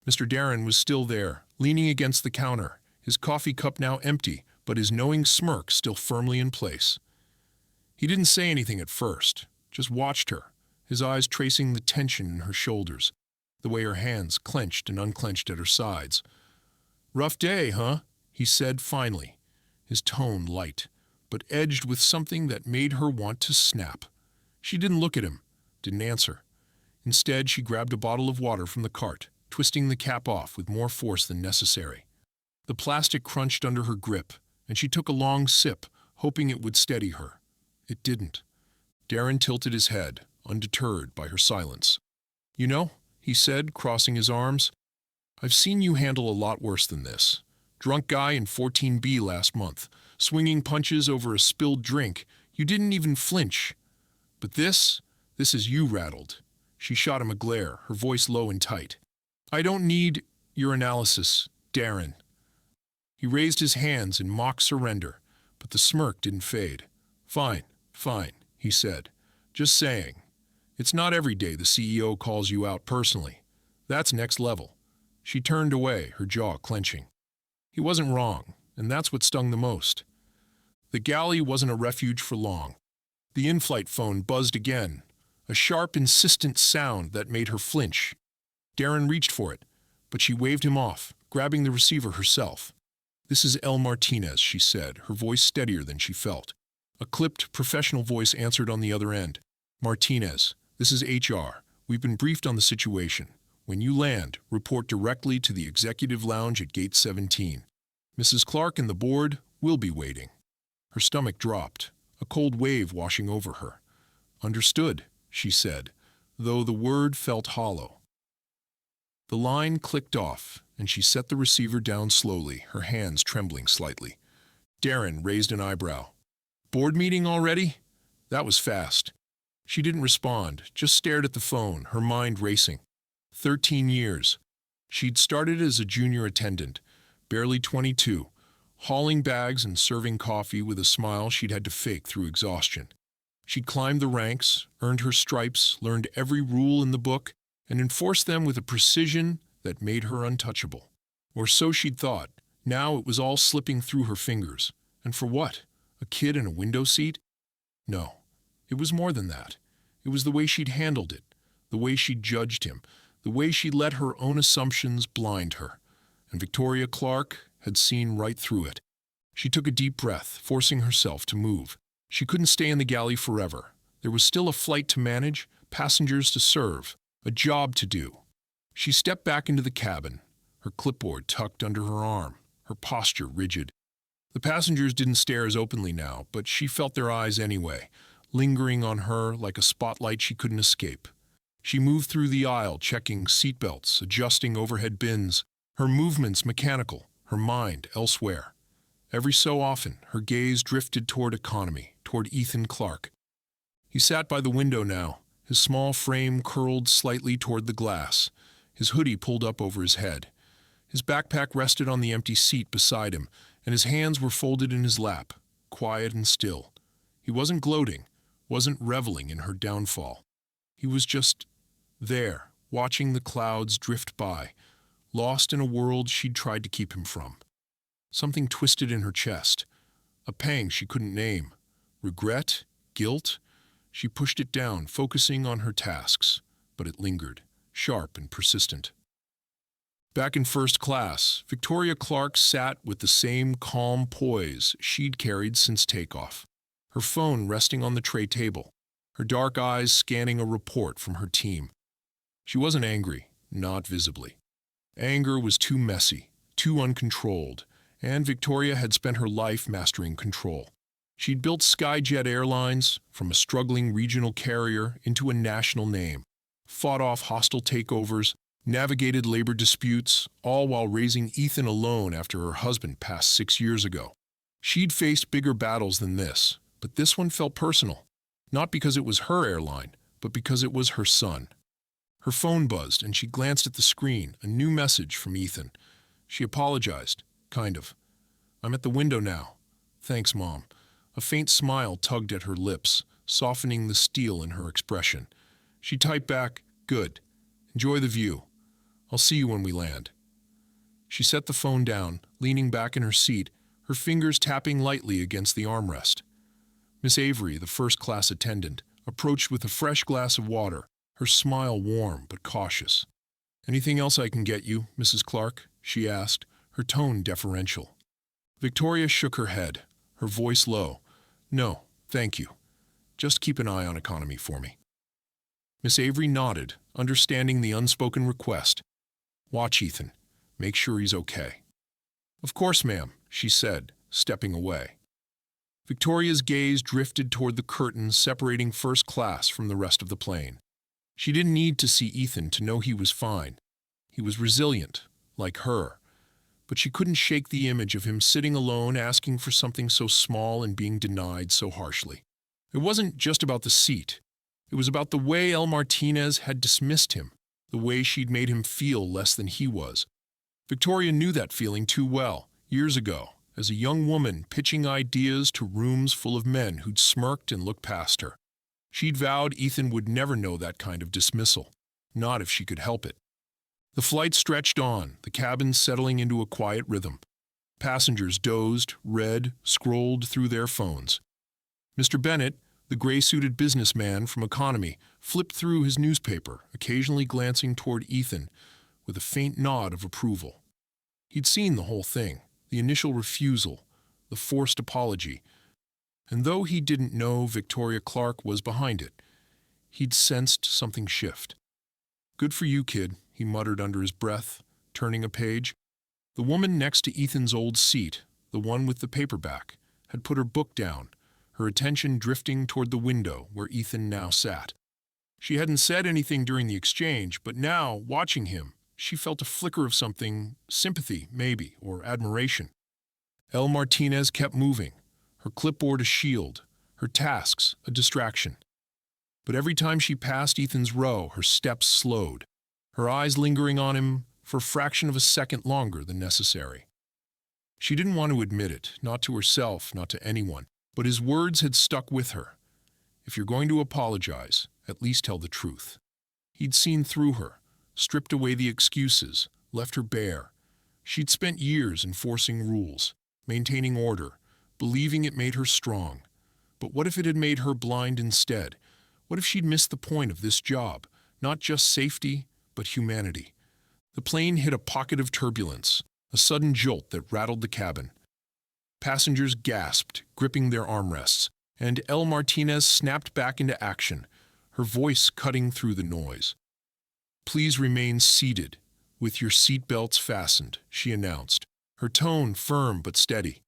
Mr. Darren was still there, leaning against the counter, his coffee cup now empty, but his knowing smirk still firmly in place. He didn't say anything at first, just watched her, his eyes tracing the tension in her shoulders, the way her hands clenched and unclenched at her sides. "Rough day, huh?" he said finally, his tone light, but edged with something that made her want to snap. She didn't look at him, didn't answer. Instead, she grabbed a bottle of water from the cart, twisting the cap off with more force than necessary. The plastic crunched under her grip, and she took a long sip, hoping it would steady her. It didn't. Darren tilted his head, undeterred by her silence. "You know," he said, crossing his arms, "I've seen you handle a lot worse than this. Drunk guy in 14B last month, swinging punches over a spilled drink. You didn't even flinch. But this is you rattled." She shot him a glare, her voice low and tight. "I don't need your analysis, Darren." He raised his hands in mock surrender, but the smirk didn't fade. Fine, he said. "Just saying. It's not every day the CEO calls you out personally. That's next level." She turned away, her jaw clenching. He wasn't wrong, and that's what stung the most. The galley wasn't a refuge for long. The in-flight phone buzzed again, a sharp, insistent sound that made her flinch. Darren reached for it, but she waved him off, grabbing the receiver herself. "This is El Martinez," she said, her voice steadier than she felt. A clipped, professional voice answered on the other end. "Martinez, this is HR. We've been briefed on the situation. When you land, report directly to the executive lounge at Gate 17. Mrs. Clark and the board will be waiting." Her stomach dropped, a cold wave washing over her. "Understood," she said, though the word felt hollow. The line clicked off, and she set the receiver down slowly, her hands trembling slightly. Darren raised an eyebrow. "Board meeting already?" That was fast. She didn't respond, just stared at the phone, her mind racing. 13 years. She'd started as a junior attendant, barely 22, hauling bags and serving coffee with a smile she'd had to fake through exhaustion. She'd climbed the ranks, earned her stripes, learned every rule in the book, and enforced them with a precision that made her untouchable. Or so she'd thought. Now it was all slipping through her fingers. And for what? A kid in a window seat? No, it was more than that. It was the way she'd handled it, the way she'd judged him, the way she'd let her own assumptions blind her. And Victoria Clark had seen right through it. She took a deep breath, forcing herself to move. She couldn't stay in the galley forever. There was still a flight to manage, passengers to serve, a job to do. She stepped back into the cabin, her clipboard tucked under her arm, her posture rigid. The passengers didn't stare as openly now, but she felt their eyes anyway, lingering on her like a spotlight she couldn't escape. She moved through the aisle, checking seatbelts, adjusting overhead bins, her movements mechanical, her mind elsewhere. Every so often, her gaze drifted toward economy, toward Ethan Clark. He sat by the window now, his small frame curled slightly toward the glass, his hoodie pulled up over his head. His backpack rested on the empty seat beside him, and his hands were folded in his lap, quiet and still. He wasn't gloating, wasn't reveling in her downfall. He was just there, watching the clouds drift by, lost in a world she'd tried to keep him from. Something twisted in her chest, a pang she couldn't name. Regret? Guilt? She pushed it down, focusing on her tasks, but it lingered, sharp and persistent. Back in first class, Victoria Clark sat with the same calm poise she'd carried since takeoff, her phone resting on the tray table, her dark eyes scanning a report from her team. She wasn't angry, not visibly. Anger was too messy, too uncontrolled, and Victoria had spent her life mastering control. She'd built Skyjet Airlines from a struggling regional carrier into a national name, fought off hostile takeovers, navigated labor disputes, all while raising Ethan alone after her husband passed 6 years ago. She'd faced bigger battles than this, but this one felt personal, not because it was her airline, but because it was her son. Her phone buzzed, and she glanced at the screen, a new message from Ethan. She apologized, kind of. "I'm at the window now. Thanks, Mom." A faint smile tugged at her lips, softening the steel in her expression. She typed back, "Good. Enjoy the view. I'll see you when we land." She set the phone down, leaning back in her seat, her fingers tapping lightly against the armrest. Miss Avery, the first-class attendant, approached with a fresh glass of water, her smile warm but cautious. "Anything else I can get you, Mrs. Clark?" she asked, her tone deferential. Victoria shook her head, her voice low. "No, thank you. Just keep an eye on economy for me." Miss Avery nodded, understanding the unspoken request. "Watch Ethan. Make sure he's okay." "Of course, ma'am," she said, stepping away. Victoria's gaze drifted toward the curtain separating first class from the rest of the plane. She didn't need to see Ethan to know he was fine. He was resilient, like her. But she couldn't shake the image of him sitting alone asking for something so small and being denied so harshly. It wasn't just about the seat. It was about the way El Martinez had dismissed him, the way she'd made him feel less than he was. Victoria knew that feeling too well, years ago, as a young woman pitching ideas to rooms full of men who'd smirked and looked past her. She'd vowed Ethan would never know that kind of dismissal, not if she could help it. The flight stretched on, the cabin settling into a quiet rhythm. Passengers dozed, read, scrolled through their phones. Mr. Bennett, the gray-suited businessman from economy, flipped through his newspaper, occasionally glancing toward Ethan with a faint nod of approval. He'd seen the whole thing, the initial refusal, the forced apology, and though he didn't know Victoria Clark was behind it, he'd sensed something shift. "Good for you, kid," he muttered under his breath, turning a page. The woman next to Ethan's old seat, the one with the paperback, had put her book down, her attention drifting toward the window where Ethan now sat. She hadn't said anything during the exchange, but now, watching him, she felt a flicker of something, sympathy, maybe, or admiration. El Martinez kept moving, her clipboard a shield, her tasks a distraction. But every time she passed Ethan's row, her steps slowed, her eyes lingering on him for a fraction of a second longer than necessary. She didn't want to admit it, not to herself, not to anyone, but his words had stuck with her. If you're going to apologize, at least tell the truth. He'd seen through her, stripped away the excuses, left her bare. She'd spent years enforcing rules, maintaining order, believing it made her strong. But what if it had made her blind instead? What if she'd missed the point of this job, not just safety, but humanity? The plane hit a pocket of turbulence, a sudden jolt that rattled the cabin. Passengers gasped, gripping their armrests, and El Martinez snapped back into action, her voice cutting through the noise. "Please remain seated, with your seatbelts fastened," she announced, her tone firm but steady.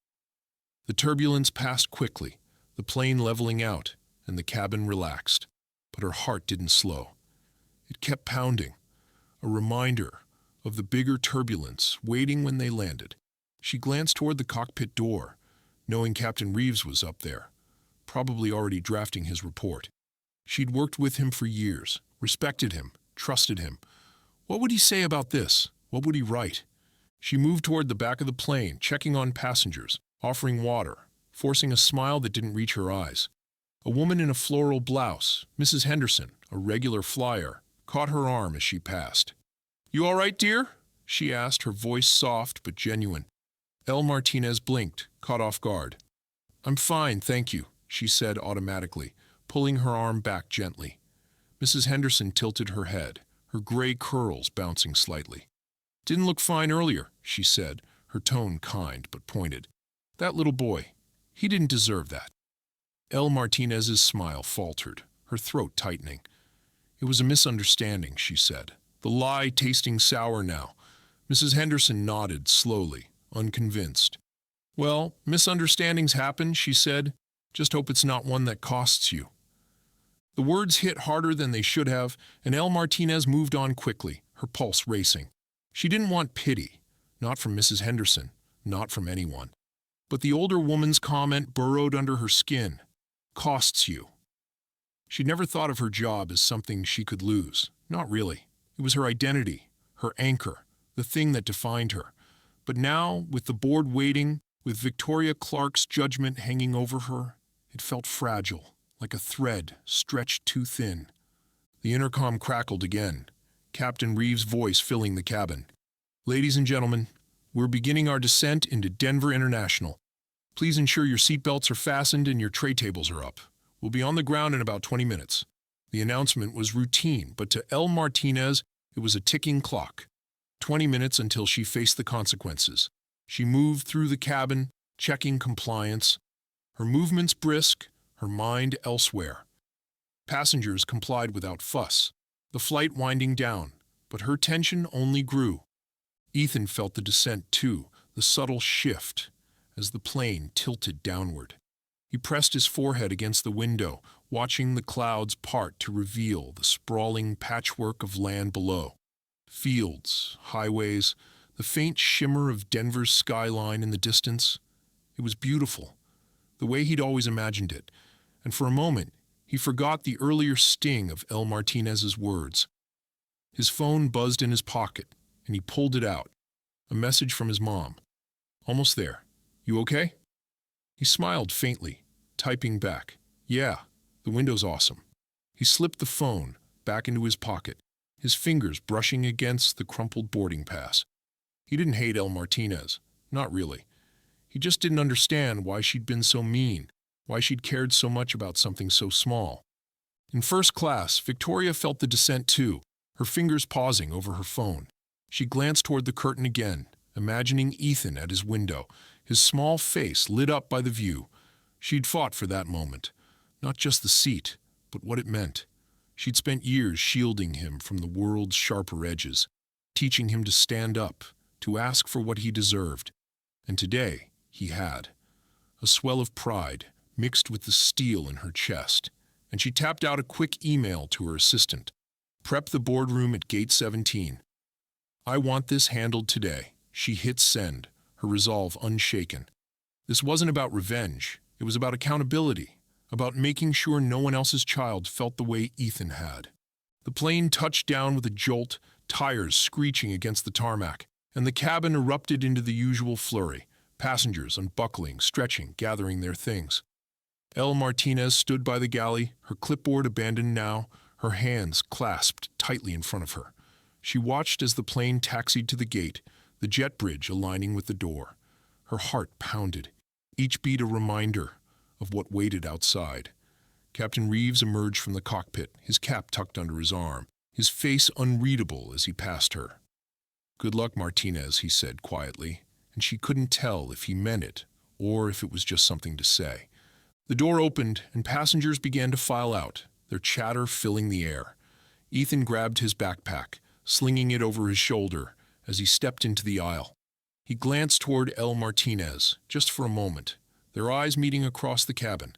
The turbulence passed quickly, the plane leveling out, and the cabin relaxed. But her heart didn't slow. It kept pounding, a reminder of the bigger turbulence waiting when they landed. She glanced toward the cockpit door, knowing Captain Reeves was up there, probably already drafting his report. She'd worked with him for years, respected him, trusted him. What would he say about this? What would he write? She moved toward the back of the plane, checking on passengers, offering water, forcing a smile that didn't reach her eyes. A woman in a floral blouse, Mrs. Henderson, a regular flyer, caught her arm as she passed. "You all right, dear?" she asked, her voice soft but genuine. Elle Martinez blinked, caught off guard. "I'm fine, thank you," she said automatically, pulling her arm back gently. Mrs. Henderson tilted her head, her gray curls bouncing slightly. "Didn't look fine earlier," she said, her tone kind but pointed. "That little boy, he didn't deserve that." Elle Martinez's smile faltered, her throat tightening. "It was a misunderstanding," she said, the lie tasting sour now. Mrs. Henderson nodded slowly, unconvinced. "Well, misunderstandings happen," she said. "Just hope it's not one that costs you." The words hit harder than they should have, and Elle Martinez moved on quickly, her pulse racing. She didn't want pity, not from Mrs. Henderson, not from anyone. But the older woman's comment burrowed under her skin. Costs you. She'd never thought of her job as something she could lose. Not really. It was her identity, her anchor, the thing that defined her. But now, with the board waiting, with Victoria Clark's judgment hanging over her, it felt fragile, like a thread stretched too thin. The intercom crackled again, Captain Reeves' voice filling the cabin. "Ladies and gentlemen, we're beginning our descent into Denver International. Please ensure your seatbelts are fastened and your tray tables are up. We'll be on the ground in about 20 minutes. The announcement was routine, but to Elle Martinez, it was a ticking clock. 20 minutes until she faced the consequences. She moved through the cabin, checking compliance. Her movements brisk, her mind elsewhere. Passengers complied without fuss, the flight winding down, but her tension only grew. Ethan felt the descent too, the subtle shift, as the plane tilted downward. He pressed his forehead against the window, watching the clouds part to reveal the sprawling patchwork of land below. Fields, highways, the faint shimmer of Denver's skyline in the distance. It was beautiful, the way he'd always imagined it, and for a moment he forgot the earlier sting of Elle Martinez's words. His phone buzzed in his pocket, and he pulled it out. A message from his mom. "Almost there. You okay?" He smiled faintly, typing back, "Yeah, the window's awesome." He slipped the phone back into his pocket, his fingers brushing against the crumpled boarding pass. He didn't hate Elle Martinez, not really. He just didn't understand why she'd been so mean, why she'd cared so much about something so small. In first class, Victoria felt the descent too, her fingers pausing over her phone. She glanced toward the curtain again, imagining Ethan at his window, his small face lit up by the view. She'd fought for that moment, not just the seat, but what it meant. She'd spent years shielding him from the world's sharper edges, teaching him to stand up, to ask for what he deserved. And today, he had. A swell of pride, mixed with the steel in her chest, and she tapped out a quick email to her assistant. "Prep the boardroom at gate 17. I want this handled today." She hit send, her resolve unshaken. This wasn't about revenge. It was about accountability, about making sure no one else's child felt the way Ethan had. The plane touched down with a jolt, tires screeching against the tarmac, and the cabin erupted into the usual flurry, passengers unbuckling, stretching, gathering their things. Elle Martinez stood by the galley, her clipboard abandoned now, her hands clasped tightly in front of her. She watched as the plane taxied to the gate, the jet bridge aligning with the door. Her heart pounded, each beat a reminder of what waited outside. Captain Reeves emerged from the cockpit, his cap tucked under his arm, his face unreadable as he passed her. "Good luck, Martinez," he said quietly, and she couldn't tell if he meant it or if it was just something to say. The door opened and passengers began to file out, their chatter filling the air. Ethan grabbed his backpack, slinging it over his shoulder as he stepped into the aisle. He glanced toward Elle Martinez, just for a moment, their eyes meeting across the cabin.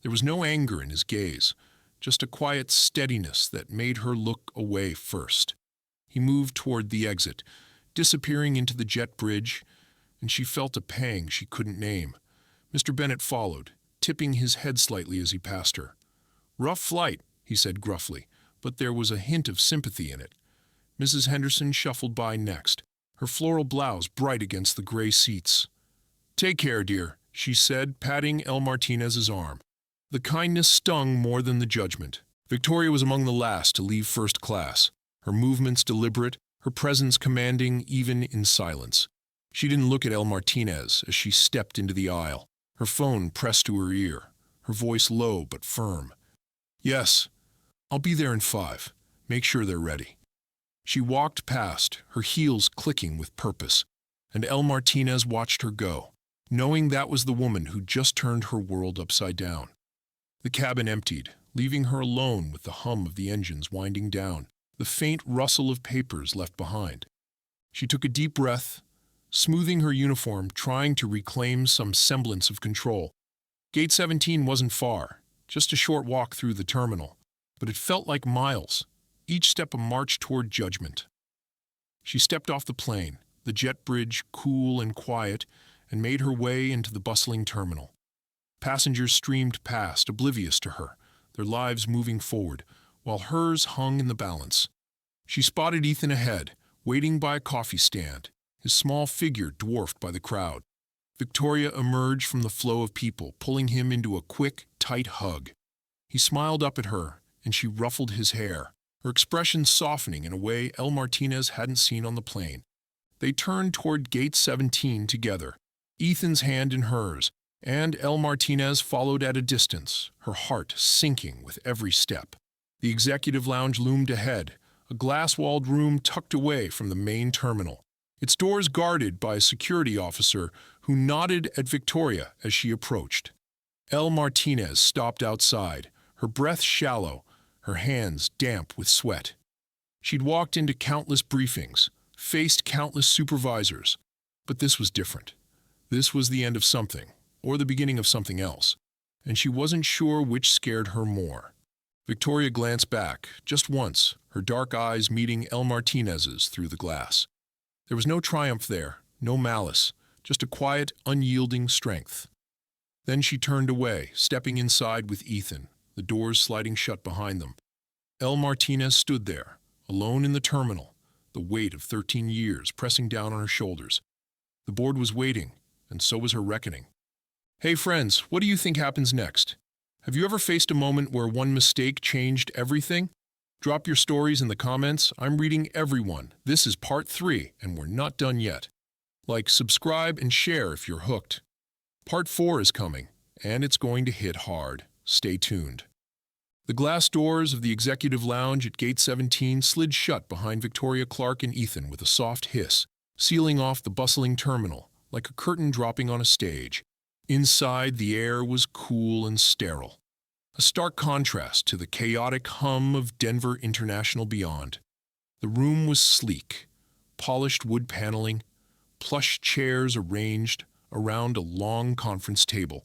There was no anger in his gaze, just a quiet steadiness that made her look away first. He moved toward the exit, disappearing into the jet bridge, and she felt a pang she couldn't name. Mr. Bennett followed, tipping his head slightly as he passed her. "Rough flight," he said gruffly, but there was a hint of sympathy in it. Mrs. Henderson shuffled by next, her floral blouse bright against the gray seats. "Take care, dear," she said, patting El Martinez's arm. The kindness stung more than the judgment. Victoria was among the last to leave first class, her movements deliberate, her presence commanding even in silence. She didn't look at El Martinez as she stepped into the aisle, her phone pressed to her ear, her voice low but firm. "Yes, I'll be there in 5. Make sure they're ready." She walked past, her heels clicking with purpose, and El Martinez watched her go, knowing that was the woman who just turned her world upside down. The cabin emptied, leaving her alone with the hum of the engines winding down, the faint rustle of papers left behind. She took a deep breath, smoothing her uniform, trying to reclaim some semblance of control. Gate 17 wasn't far, just a short walk through the terminal, but it felt like miles, each step a march toward judgment. She stepped off the plane, the jet bridge cool and quiet, and made her way into the bustling terminal. Passengers streamed past, oblivious to her, their lives moving forward, while hers hung in the balance. She spotted Ethan ahead, waiting by a coffee stand, his small figure dwarfed by the crowd. Victoria emerged from the flow of people, pulling him into a quick, tight hug. He smiled up at her, and she ruffled his hair, her expression softening in a way El Martinez hadn't seen on the plane. They turned toward Gate 17 together, Ethan's hand in hers, and El Martinez followed at a distance, her heart sinking with every step. The executive lounge loomed ahead, a glass-walled room tucked away from the main terminal, its doors guarded by a security officer who nodded at Victoria as she approached. El Martinez stopped outside, her breath shallow, her hands damp with sweat. She'd walked into countless briefings, faced countless supervisors, but this was different. This was the end of something, or the beginning of something else, and she wasn't sure which scared her more. Victoria glanced back, just once, her dark eyes meeting El Martinez's through the glass. There was no triumph there, no malice, just a quiet, unyielding strength. Then she turned away, stepping inside with Ethan, the doors sliding shut behind them. El Martinez stood there, alone in the terminal, the weight of 13 years pressing down on her shoulders. The board was waiting, and so was her reckoning. "Hey friends, what do you think happens next? Have you ever faced a moment where one mistake changed everything? Drop your stories in the comments. I'm reading everyone. This is part 3, and we're not done yet. Like, subscribe, and share if you're hooked. Part 4 is coming, and it's going to hit hard. Stay tuned." The glass doors of the executive lounge at Gate 17 slid shut behind Victoria Clark and Ethan with a soft hiss, sealing off the bustling terminal, like a curtain dropping on a stage. Inside, the air was cool and sterile, a stark contrast to the chaotic hum of Denver International beyond. The room was sleek, polished wood paneling, plush chairs arranged around a long conference table,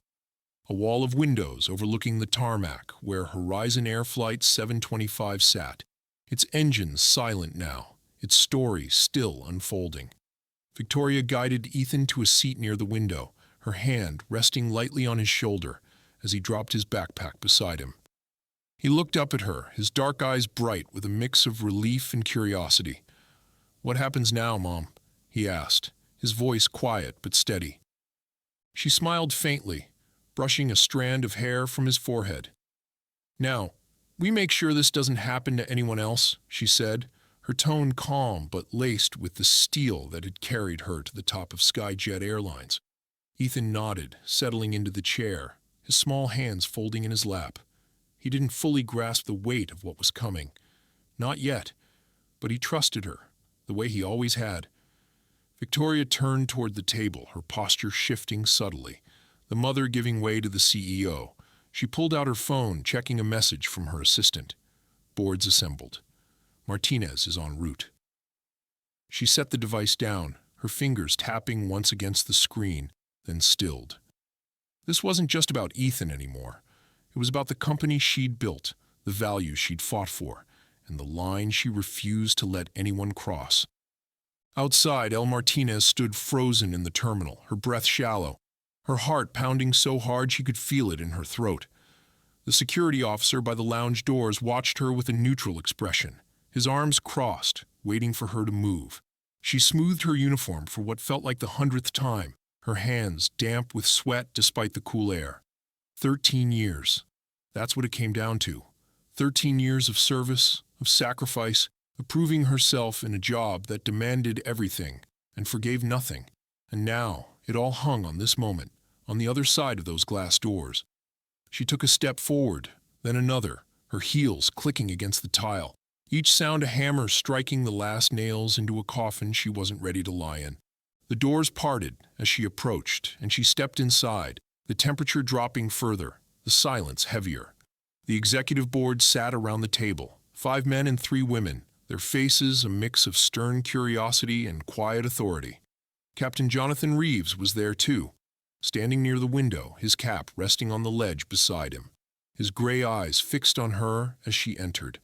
a wall of windows overlooking the tarmac where Horizon Air Flight 725 sat, its engines silent now, its story still unfolding. Victoria guided Ethan to a seat near the window, her hand resting lightly on his shoulder as he dropped his backpack beside him. He looked up at her, his dark eyes bright with a mix of relief and curiosity. "What happens now, Mom?" he asked, his voice quiet but steady. She smiled faintly, brushing a strand of hair from his forehead. "Now, we make sure this doesn't happen to anyone else," she said, her tone calm but laced with the steel that had carried her to the top of Skyjet Airlines. Ethan nodded, settling into the chair, his small hands folding in his lap. He didn't fully grasp the weight of what was coming. Not yet, but he trusted her, the way he always had. Victoria turned toward the table, her posture shifting subtly, the mother giving way to the CEO. She pulled out her phone, checking a message from her assistant. "Boards assembled. Martinez is en route." She set the device down, her fingers tapping once against the screen, then stilled. This wasn't just about Ethan anymore. It was about the company she'd built, the values she'd fought for, and the line she refused to let anyone cross. Outside, El Martinez stood frozen in the terminal, her breath shallow, her heart pounding so hard she could feel it in her throat. The security officer by the lounge doors watched her with a neutral expression, his arms crossed, waiting for her to move. She smoothed her uniform for what felt like the 100th time, her hands damp with sweat despite the cool air. 13 years. That's what it came down to. 13 years of service, of sacrifice, of proving herself in a job that demanded everything and forgave nothing. And now, it all hung on this moment, on the other side of those glass doors. She took a step forward, then another, her heels clicking against the tile, each sound a hammer striking the last nails into a coffin she wasn't ready to lie in. The doors parted as she approached, and she stepped inside, the temperature dropping further, the silence heavier. The executive board sat around the table, 5 men and 3 women, their faces a mix of stern curiosity and quiet authority. Captain Jonathan Reeves was there too, standing near the window, his cap resting on the ledge beside him, his gray eyes fixed on her as she entered.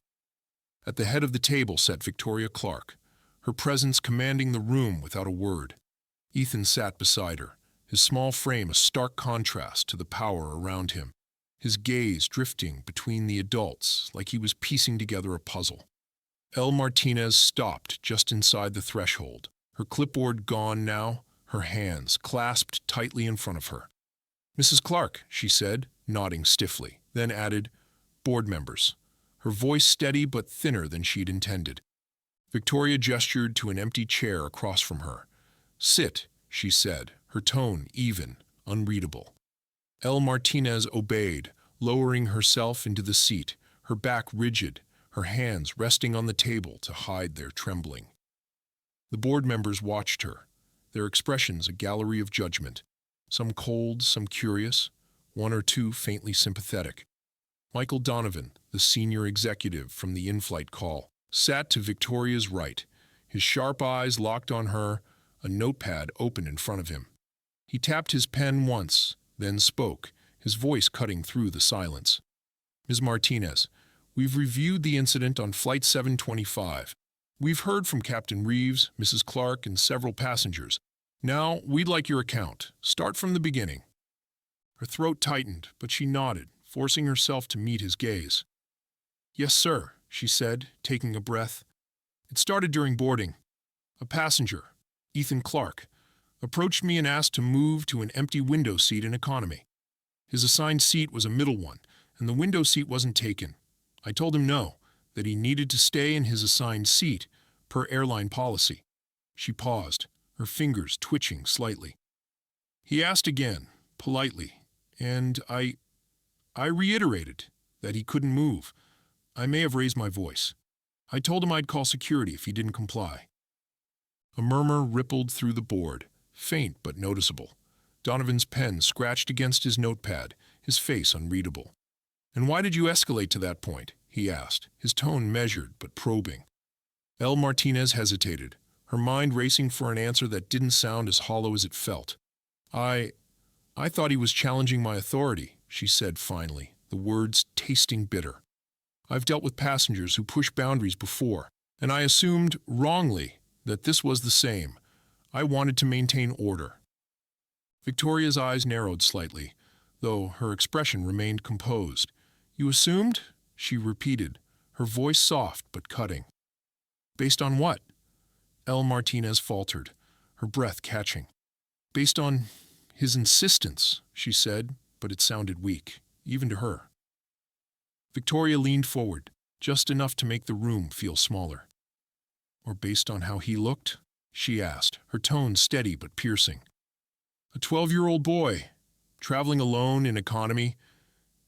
At the head of the table sat Victoria Clark, her presence commanding the room without a word. Ethan sat beside her, his small frame a stark contrast to the power around him, his gaze drifting between the adults like he was piecing together a puzzle. Elle Martinez stopped just inside the threshold, her clipboard gone now, her hands clasped tightly in front of her. "Mrs. Clark," she said, nodding stiffly, then added, "Board members," her voice steady but thinner than she'd intended. Victoria gestured to an empty chair across from her. "Sit," she said, her tone even, unreadable. Elle Martinez obeyed, lowering herself into the seat, her back rigid, her hands resting on the table to hide their trembling. The board members watched her, their expressions a gallery of judgment, some cold, some curious, 1 or 2 faintly sympathetic. Michael Donovan, the senior executive from the in-flight call, sat to Victoria's right, his sharp eyes locked on her, a notepad open in front of him. He tapped his pen once, then spoke, his voice cutting through the silence. "Ms. Martinez, we've reviewed the incident on Flight 725. We've heard from Captain Reeves, Mrs. Clark, and several passengers. Now, we'd like your account. Start from the beginning." Her throat tightened, but she nodded, forcing herself to meet his gaze. "Yes, sir," she said, taking a breath. "It started during boarding. A passenger, Ethan Clark, approached me and asked to move to an empty window seat in economy. His assigned seat was a middle one, and the window seat wasn't taken. I told him no, that he needed to stay in his assigned seat, per airline policy." She paused, her fingers twitching slightly. "He asked again, politely, and I reiterated that he couldn't move. I may have raised my voice. I told him I'd call security if he didn't comply." A murmur rippled through the board, faint but noticeable. Donovan's pen scratched against his notepad, his face unreadable. "And why did you escalate to that point?" he asked, his tone measured but probing. Elle Martinez hesitated, her mind racing for an answer that didn't sound as hollow as it felt. I thought he was challenging my authority," she said finally, the words tasting bitter. "I've dealt with passengers who push boundaries before, and I assumed, wrongly, that this was the same. I wanted to maintain order." Victoria's eyes narrowed slightly, though her expression remained composed. "You assumed?" she repeated, her voice soft but cutting. "Based on what?" Elle Martinez faltered, her breath catching. "Based on his insistence," she said, but it sounded weak, even to her. Victoria leaned forward, just enough to make the room feel smaller. "Or based on how he looked?" she asked, her tone steady but piercing. "A 12-year-old boy, traveling alone in economy.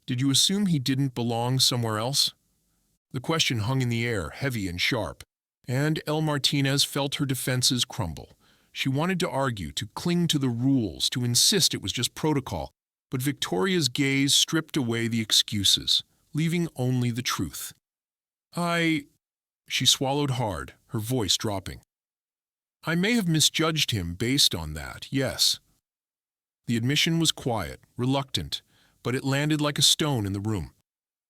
Did you assume he didn't belong somewhere else?" The question hung in the air, heavy and sharp, and Elle Martinez felt her defenses crumble. She wanted to argue, to cling to the rules, to insist it was just protocol, but Victoria's gaze stripped away the excuses, leaving only the truth. She swallowed hard, her voice dropping. "I may have misjudged him based on that, yes." The admission was quiet, reluctant, but it landed like a stone in the room.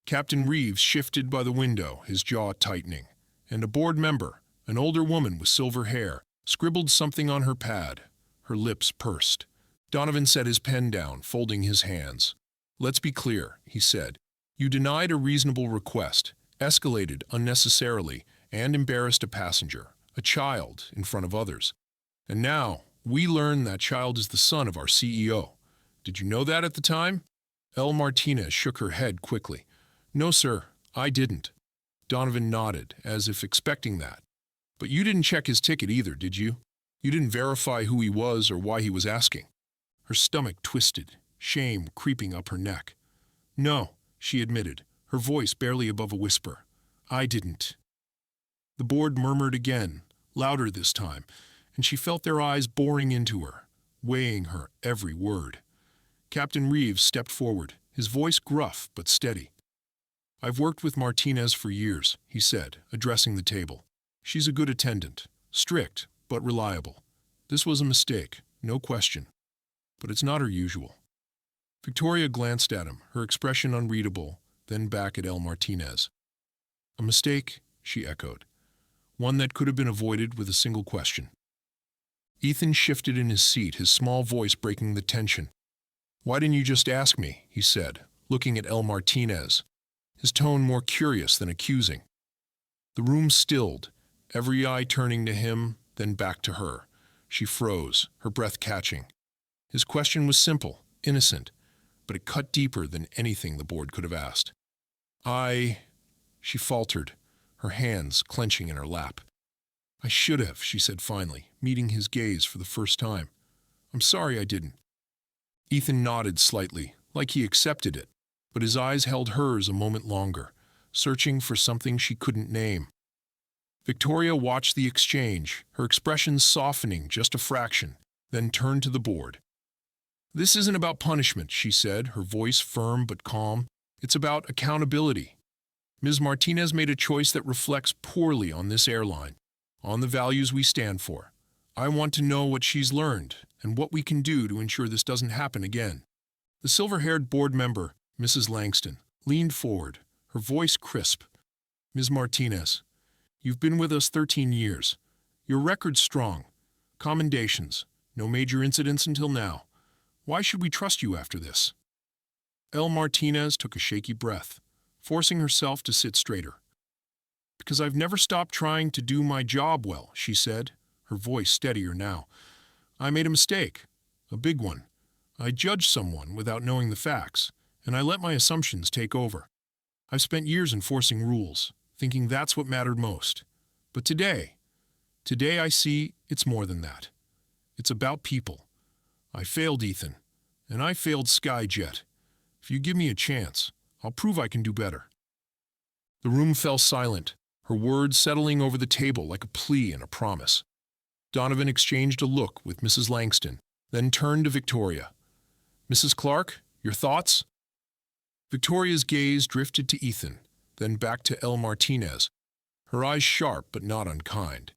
Captain Reeves shifted by the window, his jaw tightening, and a board member, an older woman with silver hair, scribbled something on her pad, her lips pursed. Donovan set his pen down, folding his hands. "Let's be clear," he said. "You denied a reasonable request, escalated unnecessarily, and embarrassed a passenger. a child in front of others. And now, we learn that child is the son of our CEO. Did you know that at the time? Elle Martinez shook her head quickly. No, sir, I didn't. Donovan nodded, as if expecting that. But you didn't check his ticket either, did you? You didn't verify who he was or why he was asking. Her stomach twisted, shame creeping up her neck. No, she admitted, her voice barely above a whisper. I didn't. The board murmured again, louder this time, and she felt their eyes boring into her, weighing her every word. Captain Reeves stepped forward, his voice gruff but steady. I've worked with Martinez for years, he said, addressing the table. She's a good attendant, strict but reliable. This was a mistake, no question. But it's not her usual. Victoria glanced at him, her expression unreadable, then back at Elle Martinez. A mistake, she echoed. One that could have been avoided with a single question. Ethan shifted in his seat, his small voice breaking the tension. Why didn't you just ask me, he said, looking at Elle Martinez, his tone more curious than accusing. The room stilled, every eye turning to him, then back to her. She froze, her breath catching. His question was simple, innocent, but it cut deeper than anything the board could have asked. She faltered, her hands clenching in her lap. I should have, she said finally, meeting his gaze for the first time. I'm sorry I didn't. Ethan nodded slightly, like he accepted it, but his eyes held hers a moment longer, searching for something she couldn't name. Victoria watched the exchange, her expression softening just a fraction, then turned to the board. This isn't about punishment, she said, her voice firm but calm. It's about accountability. Ms. Martinez made a choice that reflects poorly on this airline, on the values we stand for. I want to know what she's learned and what we can do to ensure this doesn't happen again. The silver-haired board member, Mrs. Langston, leaned forward, her voice crisp. Ms. Martinez, you've been with us 13 years. Your record's strong. Commendations. No major incidents until now. Why should we trust you after this? Elle Martinez took a shaky breath, forcing herself to sit straighter. Because I've never stopped trying to do my job well, she said, her voice steadier now. I made a mistake, a big one. I judged someone without knowing the facts, and I let my assumptions take over. I've spent years enforcing rules, thinking that's what mattered most. But today I see it's more than that. It's about people. I failed Ethan, and I failed Skyjet. If you give me a chance, I'll prove I can do better. The room fell silent, her words settling over the table like a plea and a promise. Donovan exchanged a look with Mrs. Langston, then turned to Victoria. Mrs. Clark, your thoughts? Victoria's gaze drifted to Ethan, then back to Elle Martinez, her eyes sharp but not unkind.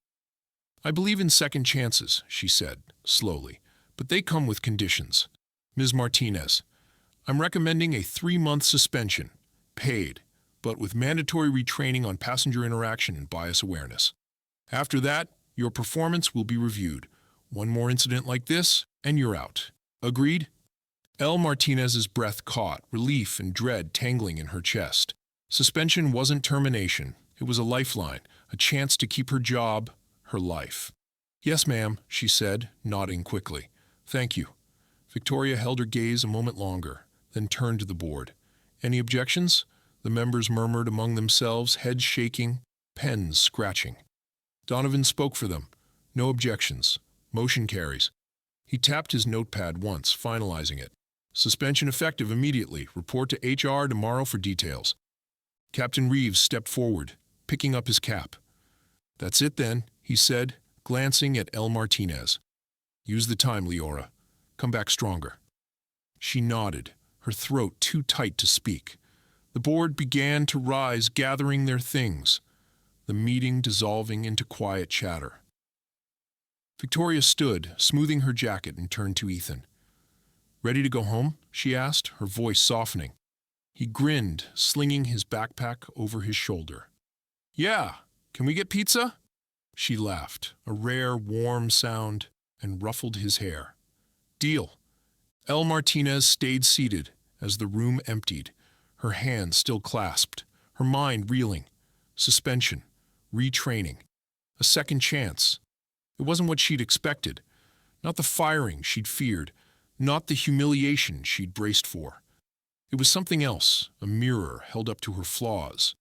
I believe in second chances, she said, slowly, but they come with conditions. Ms. Martinez, I'm recommending a 3-month suspension, paid, but with mandatory retraining on passenger interaction and bias awareness. After that, your performance will be reviewed. One more incident like this, and you're out. Agreed? Elle Martinez's breath caught, relief and dread tangling in her chest. Suspension wasn't termination. It was a lifeline, a chance to keep her job, her life. Yes, ma'am, she said, nodding quickly. Thank you. Victoria held her gaze a moment longer, then turned to the board. Any objections? The members murmured among themselves, heads shaking, pens scratching. Donovan spoke for them. No objections. Motion carries. He tapped his notepad once, finalizing it. Suspension effective immediately. Report to HR tomorrow for details. Captain Reeves stepped forward, picking up his cap. That's it then, he said, glancing at Elle Martinez. Use the time, Leora. Come back stronger. She nodded, her throat too tight to speak. The board began to rise, gathering their things, the meeting dissolving into quiet chatter. Victoria stood, smoothing her jacket, and turned to Ethan. Ready to go home? She asked, her voice softening. He grinned, slinging his backpack over his shoulder. Yeah, can we get pizza? She laughed, a rare, warm sound, and ruffled his hair. Deal. Elle Martinez stayed seated as the room emptied, her hands still clasped, her mind reeling. Suspension, retraining. A second chance. It wasn't what she'd expected. Not the firing she'd feared. Not the humiliation she'd braced for. It was something else, a mirror held up to her flaws.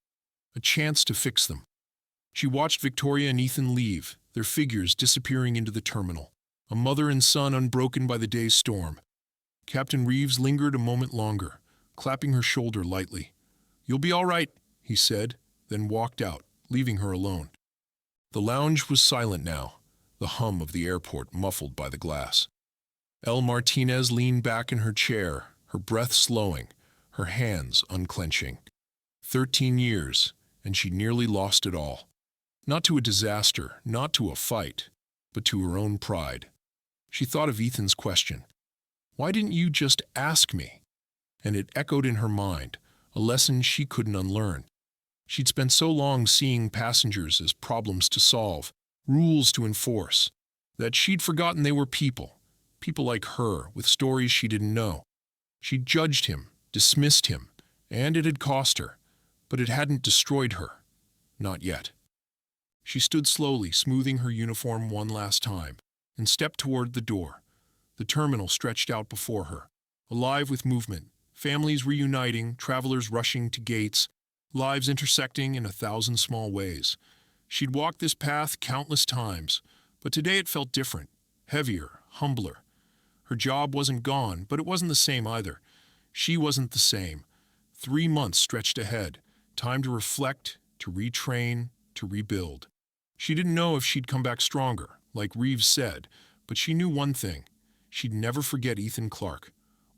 A chance to fix them. She watched Victoria and Ethan leave, their figures disappearing into the terminal. A mother and son unbroken by the day's storm. Captain Reeves lingered a moment longer, clapping her shoulder lightly. "You'll be all right," he said, then walked out, leaving her alone. The lounge was silent now, the hum of the airport muffled by the glass. El Martinez leaned back in her chair, her breath slowing, her hands unclenching. 13 years, and she nearly lost it all. Not to a disaster, not to a fight, but to her own pride. She thought of Ethan's question. "Why didn't you just ask me?" And it echoed in her mind, a lesson she couldn't unlearn. She'd spent so long seeing passengers as problems to solve, rules to enforce, that she'd forgotten they were people, people like her, with stories she didn't know. She'd judged him, dismissed him, and it had cost her, but it hadn't destroyed her. Not yet. She stood slowly, smoothing her uniform one last time, and stepped toward the door. The terminal stretched out before her, alive with movement, families reuniting, travelers rushing to gates, lives intersecting in 1,000 small ways. She'd walked this path countless times, but today it felt different, heavier, humbler. Her job wasn't gone, but it wasn't the same either. She wasn't the same. 3 months stretched ahead, time to reflect, to retrain, to rebuild. She didn't know if she'd come back stronger, like Reeves said, but she knew one thing. She'd never forget Ethan Clark,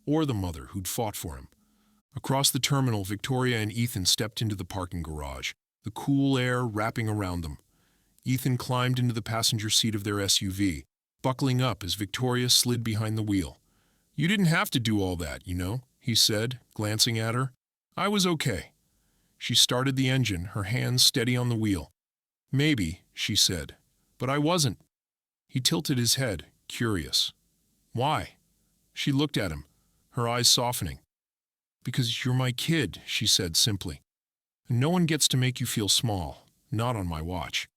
or the mother who'd fought for him. Across the terminal, Victoria and Ethan stepped into the parking garage, the cool air wrapping around them. Ethan climbed into the passenger seat of their SUV, buckling up as Victoria slid behind the wheel. "You didn't have to do all that, you know," he said, glancing at her. "I was okay." She started the engine, her hands steady on the wheel. "Maybe," she said, "but I wasn't." He tilted his head, curious. "Why?" She looked at him, her eyes softening. "Because you're my kid," she said simply. "And no one gets to make you feel small, not on my watch."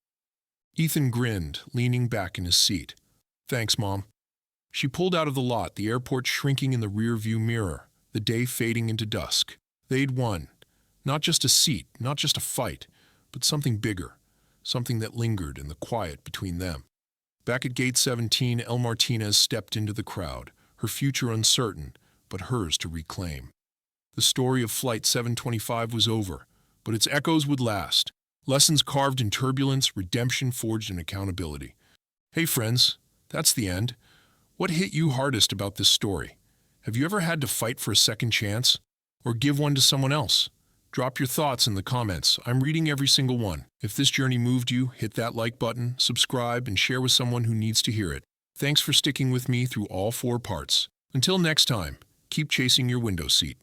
Ethan grinned, leaning back in his seat. "Thanks, Mom." She pulled out of the lot, the airport shrinking in the rear-view mirror, the day fading into dusk. They'd won. Not just a seat, not just a fight, but something bigger, something that lingered in the quiet between them. Back at Gate 17, El Martinez stepped into the crowd, her future uncertain, but hers to reclaim. The story of Flight 725 was over, but its echoes would last. Lessons carved in turbulence, redemption forged in accountability. Hey friends, that's the end. What hit you hardest about this story? Have you ever had to fight for a second chance? Or give one to someone else? Drop your thoughts in the comments. I'm reading every single one. If this journey moved you, hit that like button, subscribe, and share with someone who needs to hear it. Thanks for sticking with me through all 4 parts. Until next time, keep chasing your window seat.